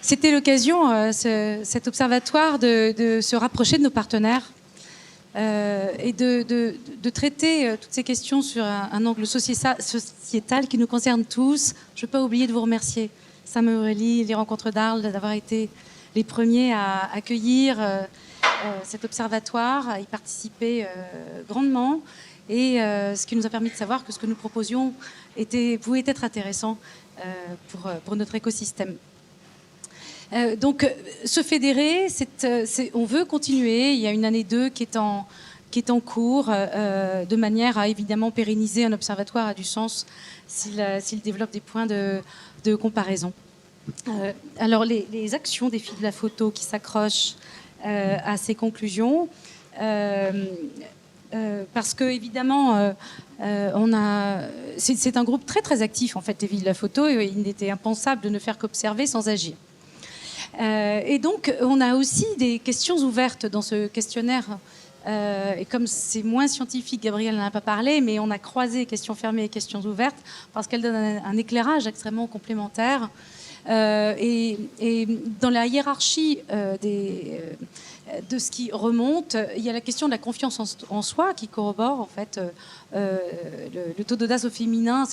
C'était l'occasion, cet observatoire, de se rapprocher de nos partenaires et de traiter toutes ces questions sur un angle sociétal qui nous concerne tous. Je ne veux pas oublier de vous remercier, Sam et Aurélie, les Rencontres d'Arles, d'avoir été les premiers à accueillir cet observatoire, à y participer grandement, et ce qui nous a permis de savoir que ce que nous proposions pouvait être intéressant pour notre écosystème. Donc, se fédérer, on veut continuer. Il y a une année 2 qui est en cours, de manière à évidemment pérenniser un observatoire à du sens s'il développe des points de comparaison. Alors, les actions des filles de la photo qui s'accrochent à ces conclusions, parce que évidemment, c'est un groupe très très actif en fait, les filles de la photo, et il était impensable de ne faire qu'observer sans agir. Et donc, on a aussi des questions ouvertes dans ce questionnaire. Et comme c'est moins scientifique, Gabriel n'en a pas parlé, mais on a croisé questions fermées et questions ouvertes parce qu'elles donnent un éclairage extrêmement complémentaire. Et dans la hiérarchie de ce qui remonte, il y a la question de la confiance en soi qui corrobore en fait le taux d'audace au féminin.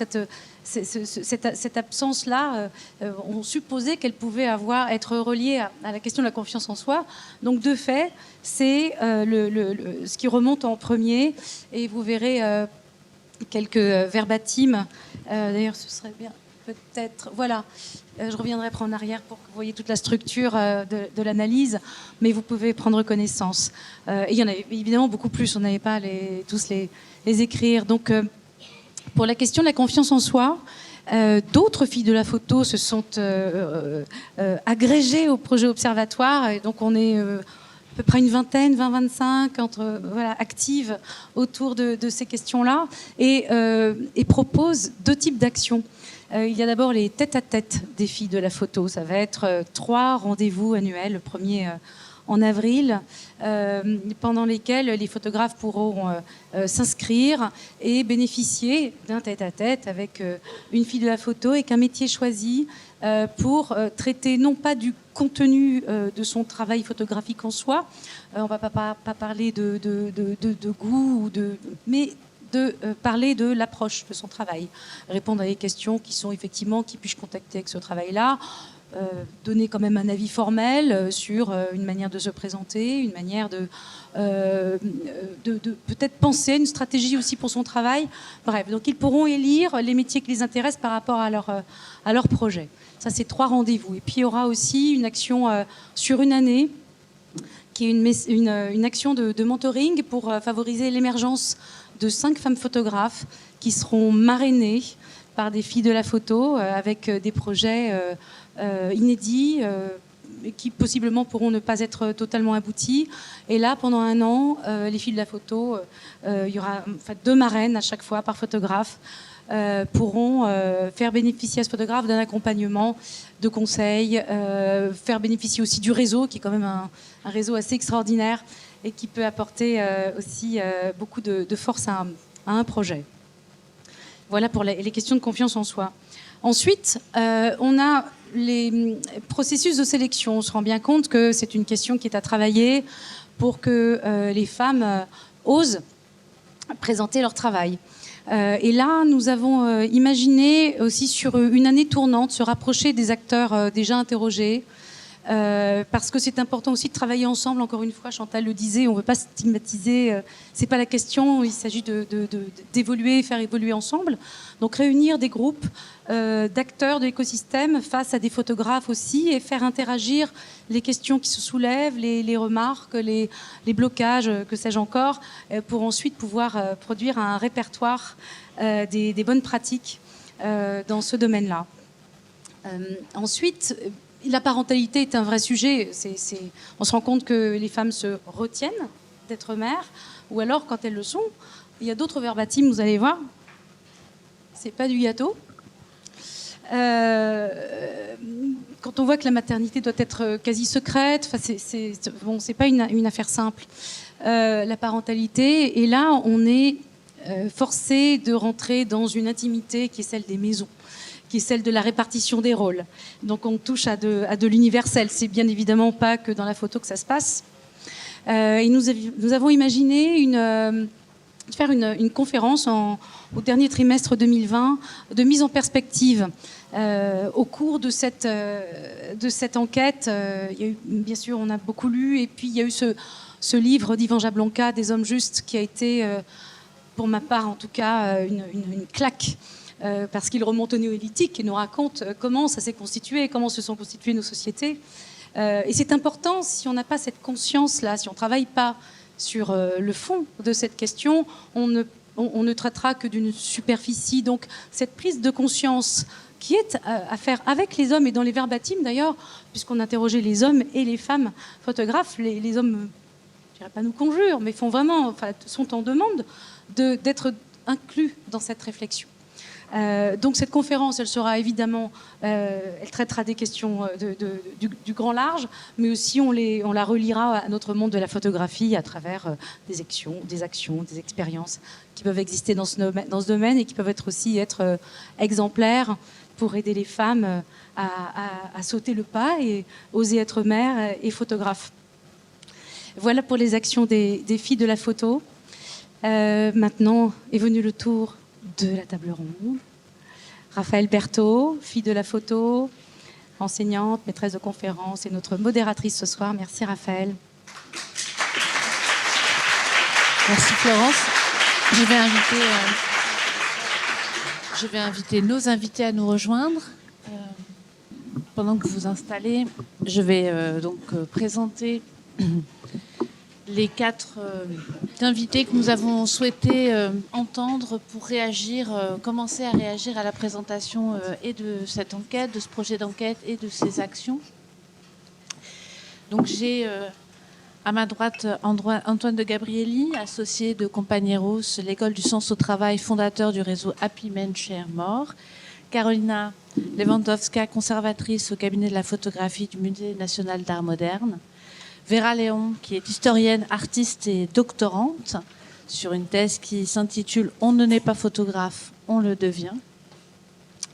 Cette absence-là, on supposait qu'elle pouvait être reliée à la question de la confiance en soi. Donc de fait, c'est ce qui remonte en premier, et vous verrez quelques verbatims. D'ailleurs, ce serait bien peut-être... Voilà. Je reviendrai prendre en arrière pour que vous voyez toute la structure de l'analyse, mais vous pouvez prendre connaissance. Et il y en avait évidemment beaucoup plus, on n'avait pas tous les écrire. Donc, pour la question de la confiance en soi, d'autres filles de la photo se sont agrégées au projet observatoire, et donc on est à peu près une vingtaine, 20-25, actives autour de ces questions-là, et proposent 2 types d'actions. Il y a d'abord les tête-à-tête des filles de la photo. Ça va être 3 rendez-vous annuels, le premier en avril, pendant lesquels les photographes pourront s'inscrire et bénéficier d'un tête-à-tête avec une fille de la photo, et qu'un métier choisi pour traiter non pas du contenu de son travail photographique en soi, on ne va pas parler de goût, mais de parler de l'approche de son travail, répondre à des questions qui sont effectivement qui puis-je contacter avec ce travail-là, donner quand même un avis formel sur une manière de se présenter, une manière de peut-être penser une stratégie aussi pour son travail. Bref, donc ils pourront élire les métiers qui les intéressent par rapport à leur projet. Ça, c'est 3 rendez-vous. Et puis il y aura aussi une action sur une année, qui est une action de mentoring pour favoriser l'émergence de 5 femmes photographes qui seront marrainées par des filles de la photo avec des projets inédits qui possiblement pourront ne pas être totalement aboutis. Et là, pendant 1 an, les filles de la photo, il y aura en fait 2 marraines à chaque fois par photographe, pourront faire bénéficier à ce photographe d'un accompagnement, de conseils, faire bénéficier aussi du réseau, qui est quand même un réseau assez extraordinaire et qui peut apporter aussi beaucoup de force à un projet. Voilà pour les questions de confiance en soi. Ensuite, on a les processus de sélection. On se rend bien compte que c'est une question qui est à travailler pour que les femmes osent présenter leur travail. Et là, nous avons imaginé aussi sur une année tournante se rapprocher des acteurs déjà interrogés, parce que c'est important aussi de travailler ensemble. Encore une fois, Chantal le disait, on ne veut pas stigmatiser, c'est pas la question, il s'agit d'évoluer, faire évoluer ensemble. Donc réunir des groupes d'acteurs de l'écosystème face à des photographes aussi, et faire interagir les questions qui se soulèvent, les remarques, les blocages, que sais-je encore, pour ensuite pouvoir produire un répertoire des bonnes pratiques dans ce domaine-là. Ensuite, la parentalité est un vrai sujet. On se rend compte que les femmes se retiennent d'être mères, ou alors, quand elles le sont, il y a d'autres verbatims, vous allez voir. C'est pas du gâteau. Quand on voit que la maternité doit être quasi secrète, c'est pas une affaire simple. La parentalité, et là, on est forcé de rentrer dans une intimité qui est celle des maisons, qui est celle de la répartition des rôles. Donc on touche à de l'universel. C'est bien évidemment pas que dans la photo que ça se passe. Et nous avons imaginé faire une conférence au dernier trimestre 2020 de mise en perspective. Au cours de cette enquête, il y a eu, bien sûr, on a beaucoup lu, et puis il y a eu ce livre d'Yvan Jablonka, Des hommes justes, qui a été, pour ma part en tout cas, une claque. Parce qu'il remonte au néolithique et nous raconte comment ça s'est constitué, comment se sont constituées nos sociétés. Et c'est important, si on n'a pas cette conscience-là, si on ne travaille pas sur le fond de cette question, on ne traitera que d'une superficie. Donc cette prise de conscience qui est à faire avec les hommes et dans les verbatims d'ailleurs, puisqu'on interrogeait les hommes et les femmes photographes, les hommes, je ne dirais pas nous conjurent, mais sont en demande d'être inclus dans cette réflexion. Donc cette conférence, elle sera évidemment, elle traitera des questions du grand large, mais aussi on la reliera à notre monde de la photographie à travers des actions, des expériences qui peuvent exister dans ce domaine et qui peuvent aussi être exemplaires pour aider les femmes à sauter le pas et oser être mère et photographe. Voilà pour les actions des filles de la photo. Maintenant est venu le tour de la table ronde. Raphaël Berthaud, fille de la photo, enseignante, maîtresse de conférence et notre modératrice ce soir. Merci Raphaël. Merci Florence. Je vais inviter nos invités à nous rejoindre. Pendant que vous vous installez, je vais présenter les 4 invités que nous avons souhaité entendre pour commencer à réagir à la présentation et de cette enquête, de ce projet d'enquête et de ces actions. Donc j'ai à ma droite Antoine de Gabrielli, associé de Compagnieros, l'école du sens au travail, fondateur du réseau Happy Men Share More. Carolina Lewandowska, conservatrice au cabinet de la photographie du Musée national d'art moderne. Vera Léon, qui est historienne, artiste et doctorante, sur une thèse qui s'intitule « On ne naît pas photographe, on le devient ».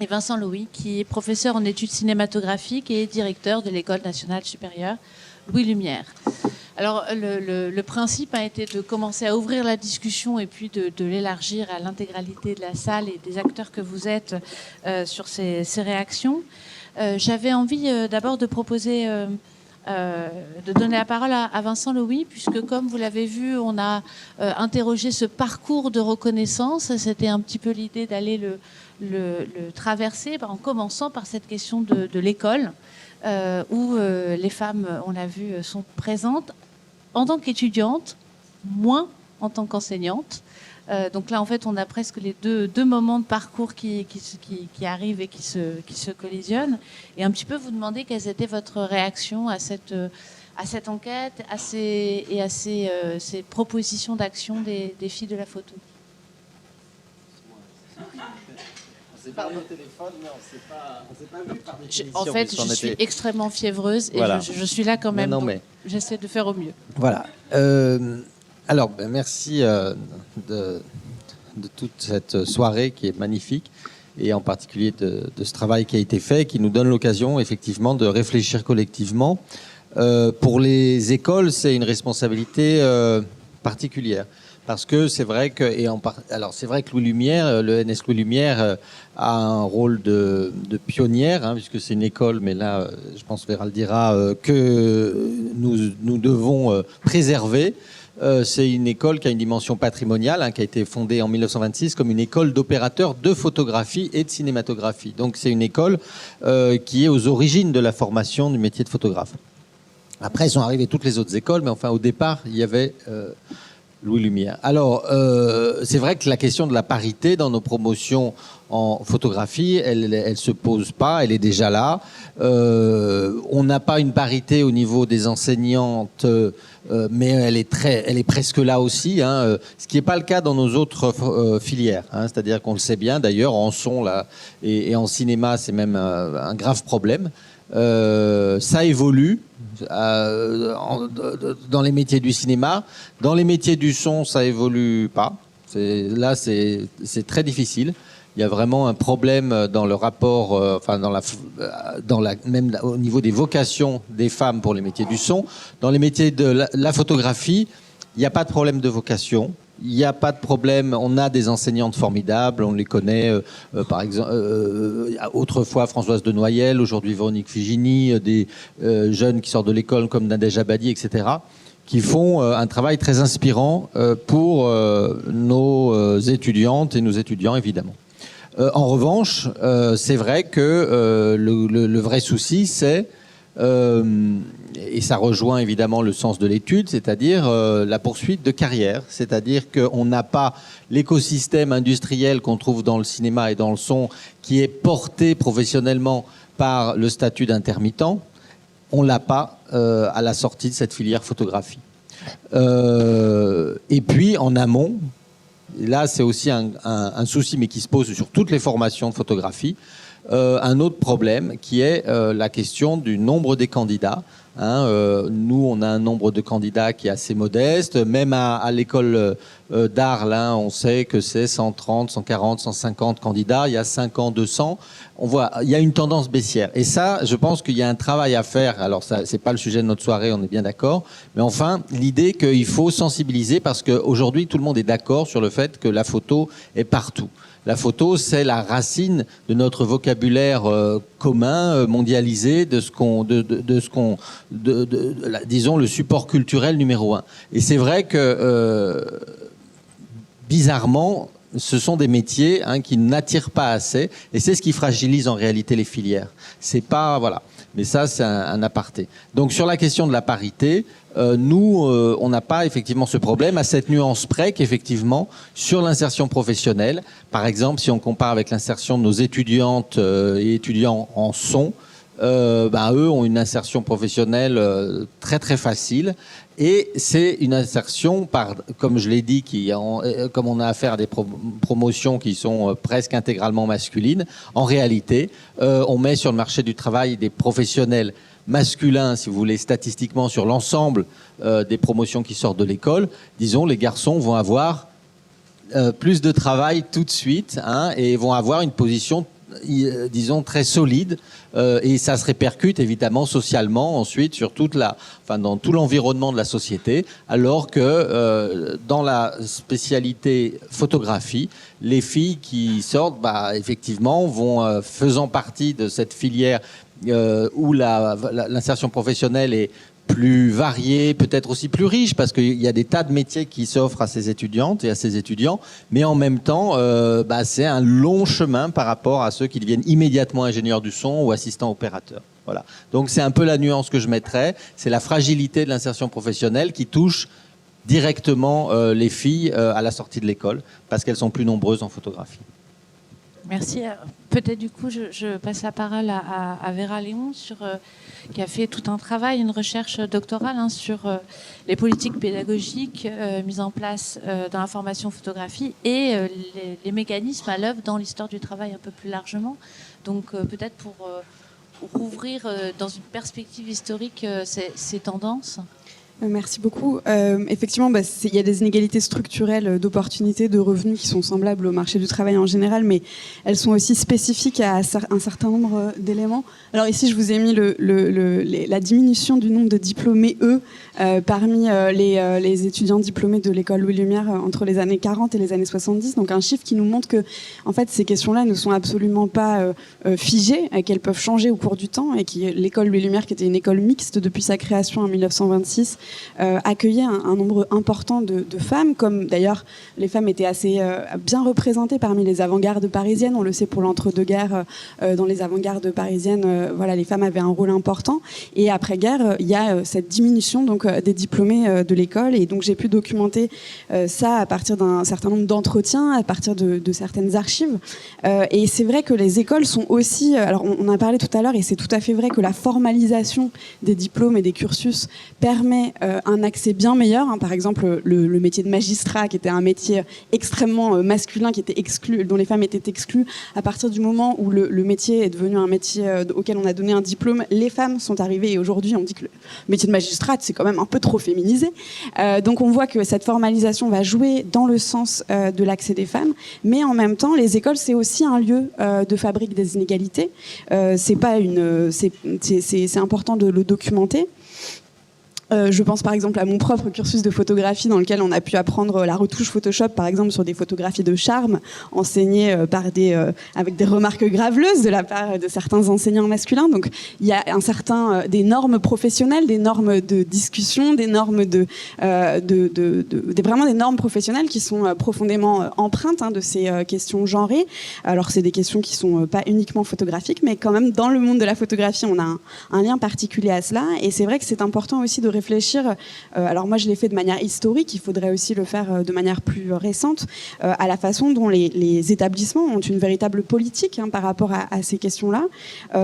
Et Vincent Louis, qui est professeur en études cinématographiques et directeur de l'École nationale supérieure Louis Lumière. Alors, le principe a été de commencer à ouvrir la discussion et puis de l'élargir à l'intégralité de la salle et des acteurs que vous êtes sur ces réactions. J'avais envie d'abord de proposer... de donner la parole à Vincent Louis, puisque comme vous l'avez vu, on a interrogé ce parcours de reconnaissance. C'était un petit peu l'idée d'aller le traverser en commençant par cette question de l'école, où les femmes, on l'a vu, sont présentes en tant qu'étudiantes, moins en tant qu'enseignantes. Donc là, en fait, on a presque les deux moments de parcours qui arrivent et qui se collisionnent. Et un petit peu vous demander quelles étaient votre réaction à cette enquête à ces propositions d'action des filles de la photo. On s'est parlé au téléphone, mais on s'est pas vu par définition. En fait, je suis extrêmement fiévreuse et voilà. je suis là quand même. Non, mais... J'essaie de faire au mieux. Voilà. Alors, merci de toute cette soirée qui est magnifique, et en particulier de ce travail qui a été fait, qui nous donne l'occasion effectivement de réfléchir collectivement. Pour les écoles, c'est une responsabilité particulière. Parce que c'est vrai que, c'est vrai que Louis Lumière, le NS Louis Lumière a un rôle de pionnière, puisque c'est une école, mais là, je pense Vera le dira, que nous devons préserver. C'est une école qui a une dimension patrimoniale, qui a été fondée en 1926 comme une école d'opérateurs de photographie et de cinématographie. Donc c'est une école qui est aux origines de la formation du métier de photographe. Après, sont arrivées toutes les autres écoles, mais enfin au départ, il y avait Louis Lumière. Alors, c'est vrai que la question de la parité dans nos promotions en photographie, elle se pose pas, elle est déjà là. On n'a pas une parité au niveau des enseignantes, mais elle est presque là aussi, ce qui n'est pas le cas dans nos autres filières. C'est-à-dire qu'on le sait bien, d'ailleurs, en son là, et en cinéma, c'est même un grave problème. Ça évolue dans les métiers du cinéma. Dans les métiers du son, ça évolue pas. Là, c'est très difficile. Il y a vraiment un problème dans le rapport, même au niveau des vocations des femmes pour les métiers du son. Dans les métiers de la photographie, il n'y a pas de problème de vocation. Il n'y a pas de problème. On a des enseignantes formidables. On les connaît, par exemple, autrefois Françoise de Noyelles, aujourd'hui Véronique Figini, des jeunes qui sortent de l'école comme Nadège Abadi, etc., qui font un travail très inspirant pour nos étudiantes et nos étudiants, évidemment. En revanche, c'est vrai que le vrai souci, c'est et ça rejoint évidemment le sens de l'étude, c'est-à-dire la poursuite de carrière. C'est-à-dire qu'on n'a pas l'écosystème industriel qu'on trouve dans le cinéma et dans le son qui est porté professionnellement par le statut d'intermittent. On ne l'a pas à la sortie de cette filière photographie. Et puis en amont, là c'est aussi un souci, mais qui se pose sur toutes les formations de photographie, un autre problème qui est la question du nombre des candidats. Nous, on a un nombre de candidats qui est assez modeste. Même à l'école d'art, là, on sait que c'est 130, 140, 150 candidats. Il y a 5 ans, 200. On voit, il y a une tendance baissière. Et ça, je pense qu'il y a un travail à faire. Alors, ça, c'est pas le sujet de notre soirée, on est bien d'accord. Mais enfin, l'idée qu'il faut sensibiliser parce qu'aujourd'hui, tout le monde est d'accord sur le fait que la photo est partout. La photo, c'est la racine de notre vocabulaire commun, mondialisé, disons, le support culturel numéro 1. Et c'est vrai que, bizarrement, ce sont des métiers qui n'attirent pas assez, et c'est ce qui fragilise en réalité les filières. C'est pas, voilà. Mais ça, c'est un aparté. Donc, sur la question de la parité, nous, on n'a pas effectivement ce problème, à cette nuance près qu'effectivement, sur l'insertion professionnelle, par exemple, si on compare avec l'insertion de nos étudiantes et étudiants en son, eux ont une insertion professionnelle très très facile. Et c'est une insertion, comme je l'ai dit, comme on a affaire à des promotions qui sont presque intégralement masculines, en réalité, on met sur le marché du travail des professionnels masculins, si vous voulez, statistiquement, sur l'ensemble des promotions qui sortent de l'école. Disons, les garçons vont avoir plus de travail tout de suite et vont avoir une position disons très solide et ça se répercute évidemment socialement ensuite sur dans tout l'environnement de la société, alors que dans la spécialité photographie, les filles qui sortent effectivement vont faisant partie de cette filière où l'insertion professionnelle est plus variée, peut-être aussi plus riche, parce qu'il y a des tas de métiers qui s'offrent à ces étudiantes et à ces étudiants, mais en même temps, c'est un long chemin par rapport à ceux qui deviennent immédiatement ingénieurs du son ou assistants opérateurs. Voilà. Donc c'est un peu la nuance que je mettrais, c'est la fragilité de l'insertion professionnelle qui touche directement les filles à la sortie de l'école, parce qu'elles sont plus nombreuses en photographie. Merci. Peut-être du coup, je passe la parole à Vera Léon, qui a fait tout un travail, une recherche doctorale sur les politiques pédagogiques mises en place dans la formation photographie et les mécanismes à l'œuvre dans l'histoire du travail un peu plus largement. Donc peut-être pour rouvrir dans une perspective historique ces tendances. Merci beaucoup. Effectivement, il y a des inégalités structurelles d'opportunités, de revenus qui sont semblables au marché du travail en général, mais elles sont aussi spécifiques à un certain nombre d'éléments. Alors ici, je vous ai mis la diminution du nombre de diplômés, parmi les étudiants diplômés de l'école Louis Lumière entre les années 40 et les années 70. Donc un chiffre qui nous montre que, en fait, ces questions-là ne sont absolument pas figées, qu'elles peuvent changer au cours du temps, et l'école Louis Lumière, qui était une école mixte depuis sa création en 1926, accueillait un nombre important de femmes, comme d'ailleurs les femmes étaient assez bien représentées parmi les avant-gardes parisiennes. On le sait pour l'entre-deux-guerres, dans les avant-gardes parisiennes, les femmes avaient un rôle important. Et après-guerre, il y a cette diminution donc, des diplômés de l'école. Et donc j'ai pu documenter ça à partir d'un certain nombre d'entretiens, à partir de certaines archives. Et c'est vrai que les écoles sont aussi... Alors on a parlé tout à l'heure, et c'est tout à fait vrai que la formalisation des diplômes et des cursus permet un accès bien meilleur. Par exemple, le métier de magistrat, qui était un métier extrêmement masculin, qui était exclu, dont les femmes étaient exclues. À partir du moment où le métier est devenu un métier auquel on a donné un diplôme, les femmes sont arrivées et aujourd'hui on dit que le métier de magistrate c'est quand même un peu trop féminisé. Donc on voit que cette formalisation va jouer dans le sens de l'accès des femmes, mais en même temps les écoles c'est aussi un lieu de fabrique des inégalités. C'est important de le documenter. Je pense par exemple à mon propre cursus de photographie dans lequel on a pu apprendre la retouche Photoshop par exemple sur des photographies de charme enseignées avec des remarques graveleuses de la part de certains enseignants masculins. Donc il y a des normes professionnelles, des normes de discussion, des normes vraiment des normes professionnelles qui sont profondément empreintes de ces questions genrées. Alors c'est des questions qui sont pas uniquement photographiques, mais quand même dans le monde de la photographie on a un lien particulier à cela, et c'est vrai que c'est important aussi de réfléchir, alors moi je l'ai fait de manière historique, il faudrait aussi le faire de manière plus récente, à la façon dont les établissements ont une véritable politique par rapport à ces questions-là.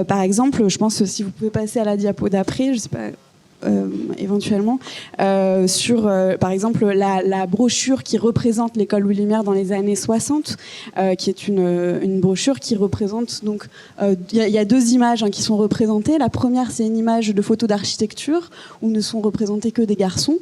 Par exemple, je pense que si vous pouvez passer à la diapo d'après, je sais pas, éventuellement, sur par exemple la brochure qui représente l'école Louis Lumière dans les années 60, qui est une brochure qui représente donc il y a deux images qui sont représentées. La première c'est une image de photo d'architecture où ne sont représentés que des garçons,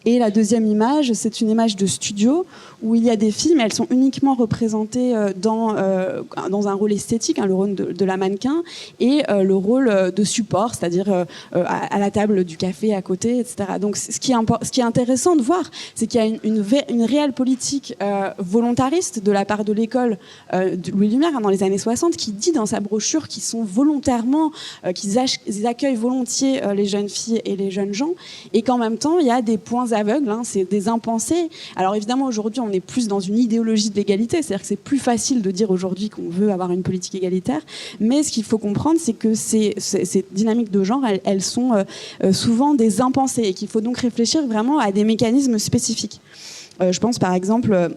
et la deuxième image c'est une image de studio où il y a des filles mais elles sont uniquement représentées dans un rôle esthétique, le rôle de la mannequin et le rôle de support, c'est-à-dire à la table du café à côté, etc. Donc ce qui est intéressant de voir, c'est qu'il y a une réelle politique volontariste de la part de l'école de Louis Lumière dans les années 60 qui dit dans sa brochure qu'ils sont volontairement, qu'ils accueillent volontiers les jeunes filles et les jeunes gens, et qu'en même temps il y a des points aveugles, c'est des impensés. Alors évidemment aujourd'hui on est plus dans une idéologie de l'égalité, c'est-à-dire que c'est plus facile de dire aujourd'hui qu'on veut avoir une politique égalitaire, mais ce qu'il faut comprendre c'est que ces dynamiques de genre elles sont souvent des impensés et qu'il faut donc réfléchir vraiment à des mécanismes spécifiques. Je pense par exemple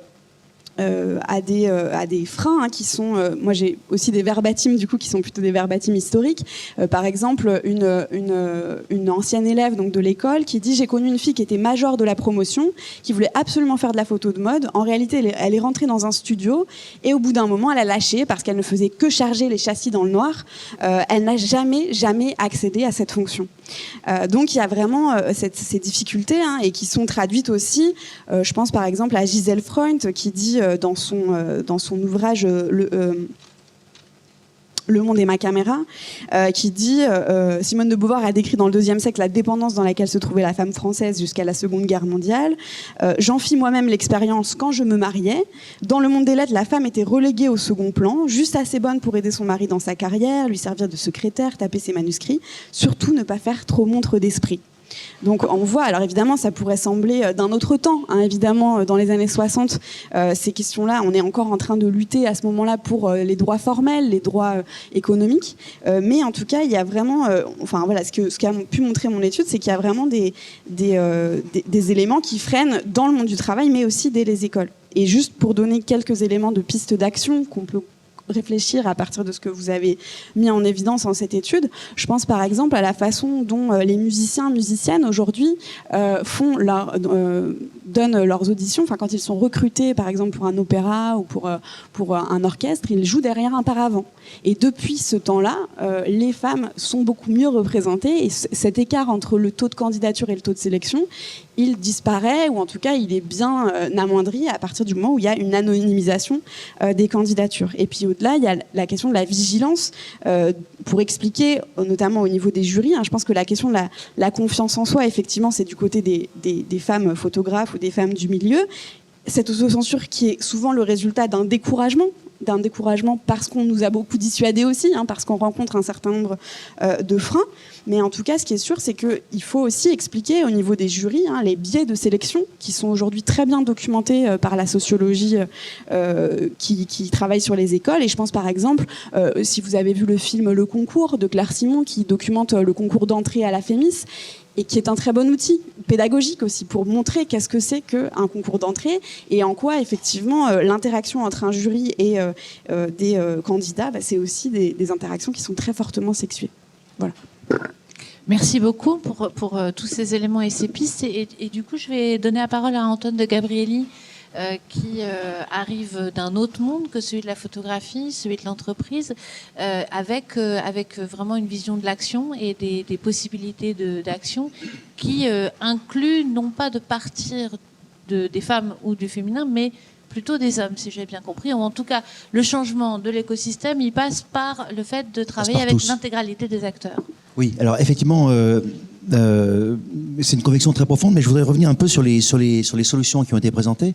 à des freins qui sont... moi j'ai aussi des verbatims du coup qui sont plutôt des verbatims historiques. Par exemple une ancienne élève donc, de l'école qui dit « J'ai connu une fille qui était major de la promotion, qui voulait absolument faire de la photo de mode. En réalité elle est rentrée dans un studio et au bout d'un moment elle a lâché parce qu'elle ne faisait que charger les châssis dans le noir. Elle n'a jamais accédé à cette fonction. » Donc il y a vraiment ces difficultés et qui sont traduites aussi. Je pense par exemple à Gisèle Freund qui dit dans son ouvrage Le monde et ma caméra, qui dit Simone de Beauvoir a décrit dans le IIe siècle la dépendance dans laquelle se trouvait la femme française jusqu'à la Seconde Guerre mondiale. J'en fis moi-même l'expérience quand je me mariais. Dans le monde des lettres, la femme était reléguée au second plan, juste assez bonne pour aider son mari dans sa carrière, lui servir de secrétaire, taper ses manuscrits, surtout ne pas faire trop montre d'esprit. Donc on voit, alors évidemment ça pourrait sembler d'un autre temps, évidemment dans les années 60, ces questions-là, on est encore en train de lutter à ce moment-là pour les droits formels, les droits économiques, mais en tout cas il y a vraiment, ce qu'a pu montrer mon étude, c'est qu'il y a vraiment des éléments qui freinent dans le monde du travail, mais aussi dès les écoles. Et juste pour donner quelques éléments de pistes d'action qu'on peut réfléchir à partir de ce que vous avez mis en évidence dans cette étude. Je pense par exemple à la façon dont les musiciennes aujourd'hui donnent leurs auditions. Enfin, quand ils sont recrutés par exemple pour un opéra ou pour un orchestre, ils jouent derrière un paravent. Et depuis ce temps-là, les femmes sont beaucoup mieux représentées et cet écart entre le taux de candidature et le taux de sélection, il disparaît, ou en tout cas il est bien amoindri à partir du moment où il y a une anonymisation des candidatures. Et puis au-delà, il y a la question de la vigilance pour expliquer, notamment au niveau des jurys. Je pense que la question de la confiance en soi, effectivement, c'est du côté des femmes photographes ou des femmes du milieu. Cette autocensure qui est souvent le résultat d'un découragement parce qu'on nous a beaucoup dissuadés aussi, parce qu'on rencontre un certain nombre de freins. Mais en tout cas, ce qui est sûr, c'est qu'il faut aussi expliquer au niveau des jurys les biais de sélection qui sont aujourd'hui très bien documentés par la sociologie qui travaille sur les écoles. Et je pense par exemple, si vous avez vu le film Le Concours de Claire Simon qui documente le concours d'entrée à la Fémis, et qui est un très bon outil pédagogique aussi pour montrer qu'est-ce que c'est qu'un concours d'entrée et en quoi effectivement l'interaction entre un jury et des candidats, c'est aussi des interactions qui sont très fortement sexuées. Voilà. Merci beaucoup pour tous ces éléments et ces pistes. Et du coup, je vais donner la parole à Antoine de Gabrielli, qui arrive d'un autre monde que celui de la photographie, celui de l'entreprise, avec vraiment une vision de l'action et des possibilités d'action qui incluent non pas de partir des femmes ou du féminin, mais plutôt des hommes, si j'ai bien compris. Ou en tout cas, le changement de l'écosystème, il passe par le fait de travailler avec l'intégralité des acteurs. Oui, alors effectivement, c'est une conviction très profonde, mais je voudrais revenir un peu sur les solutions qui ont été présentées.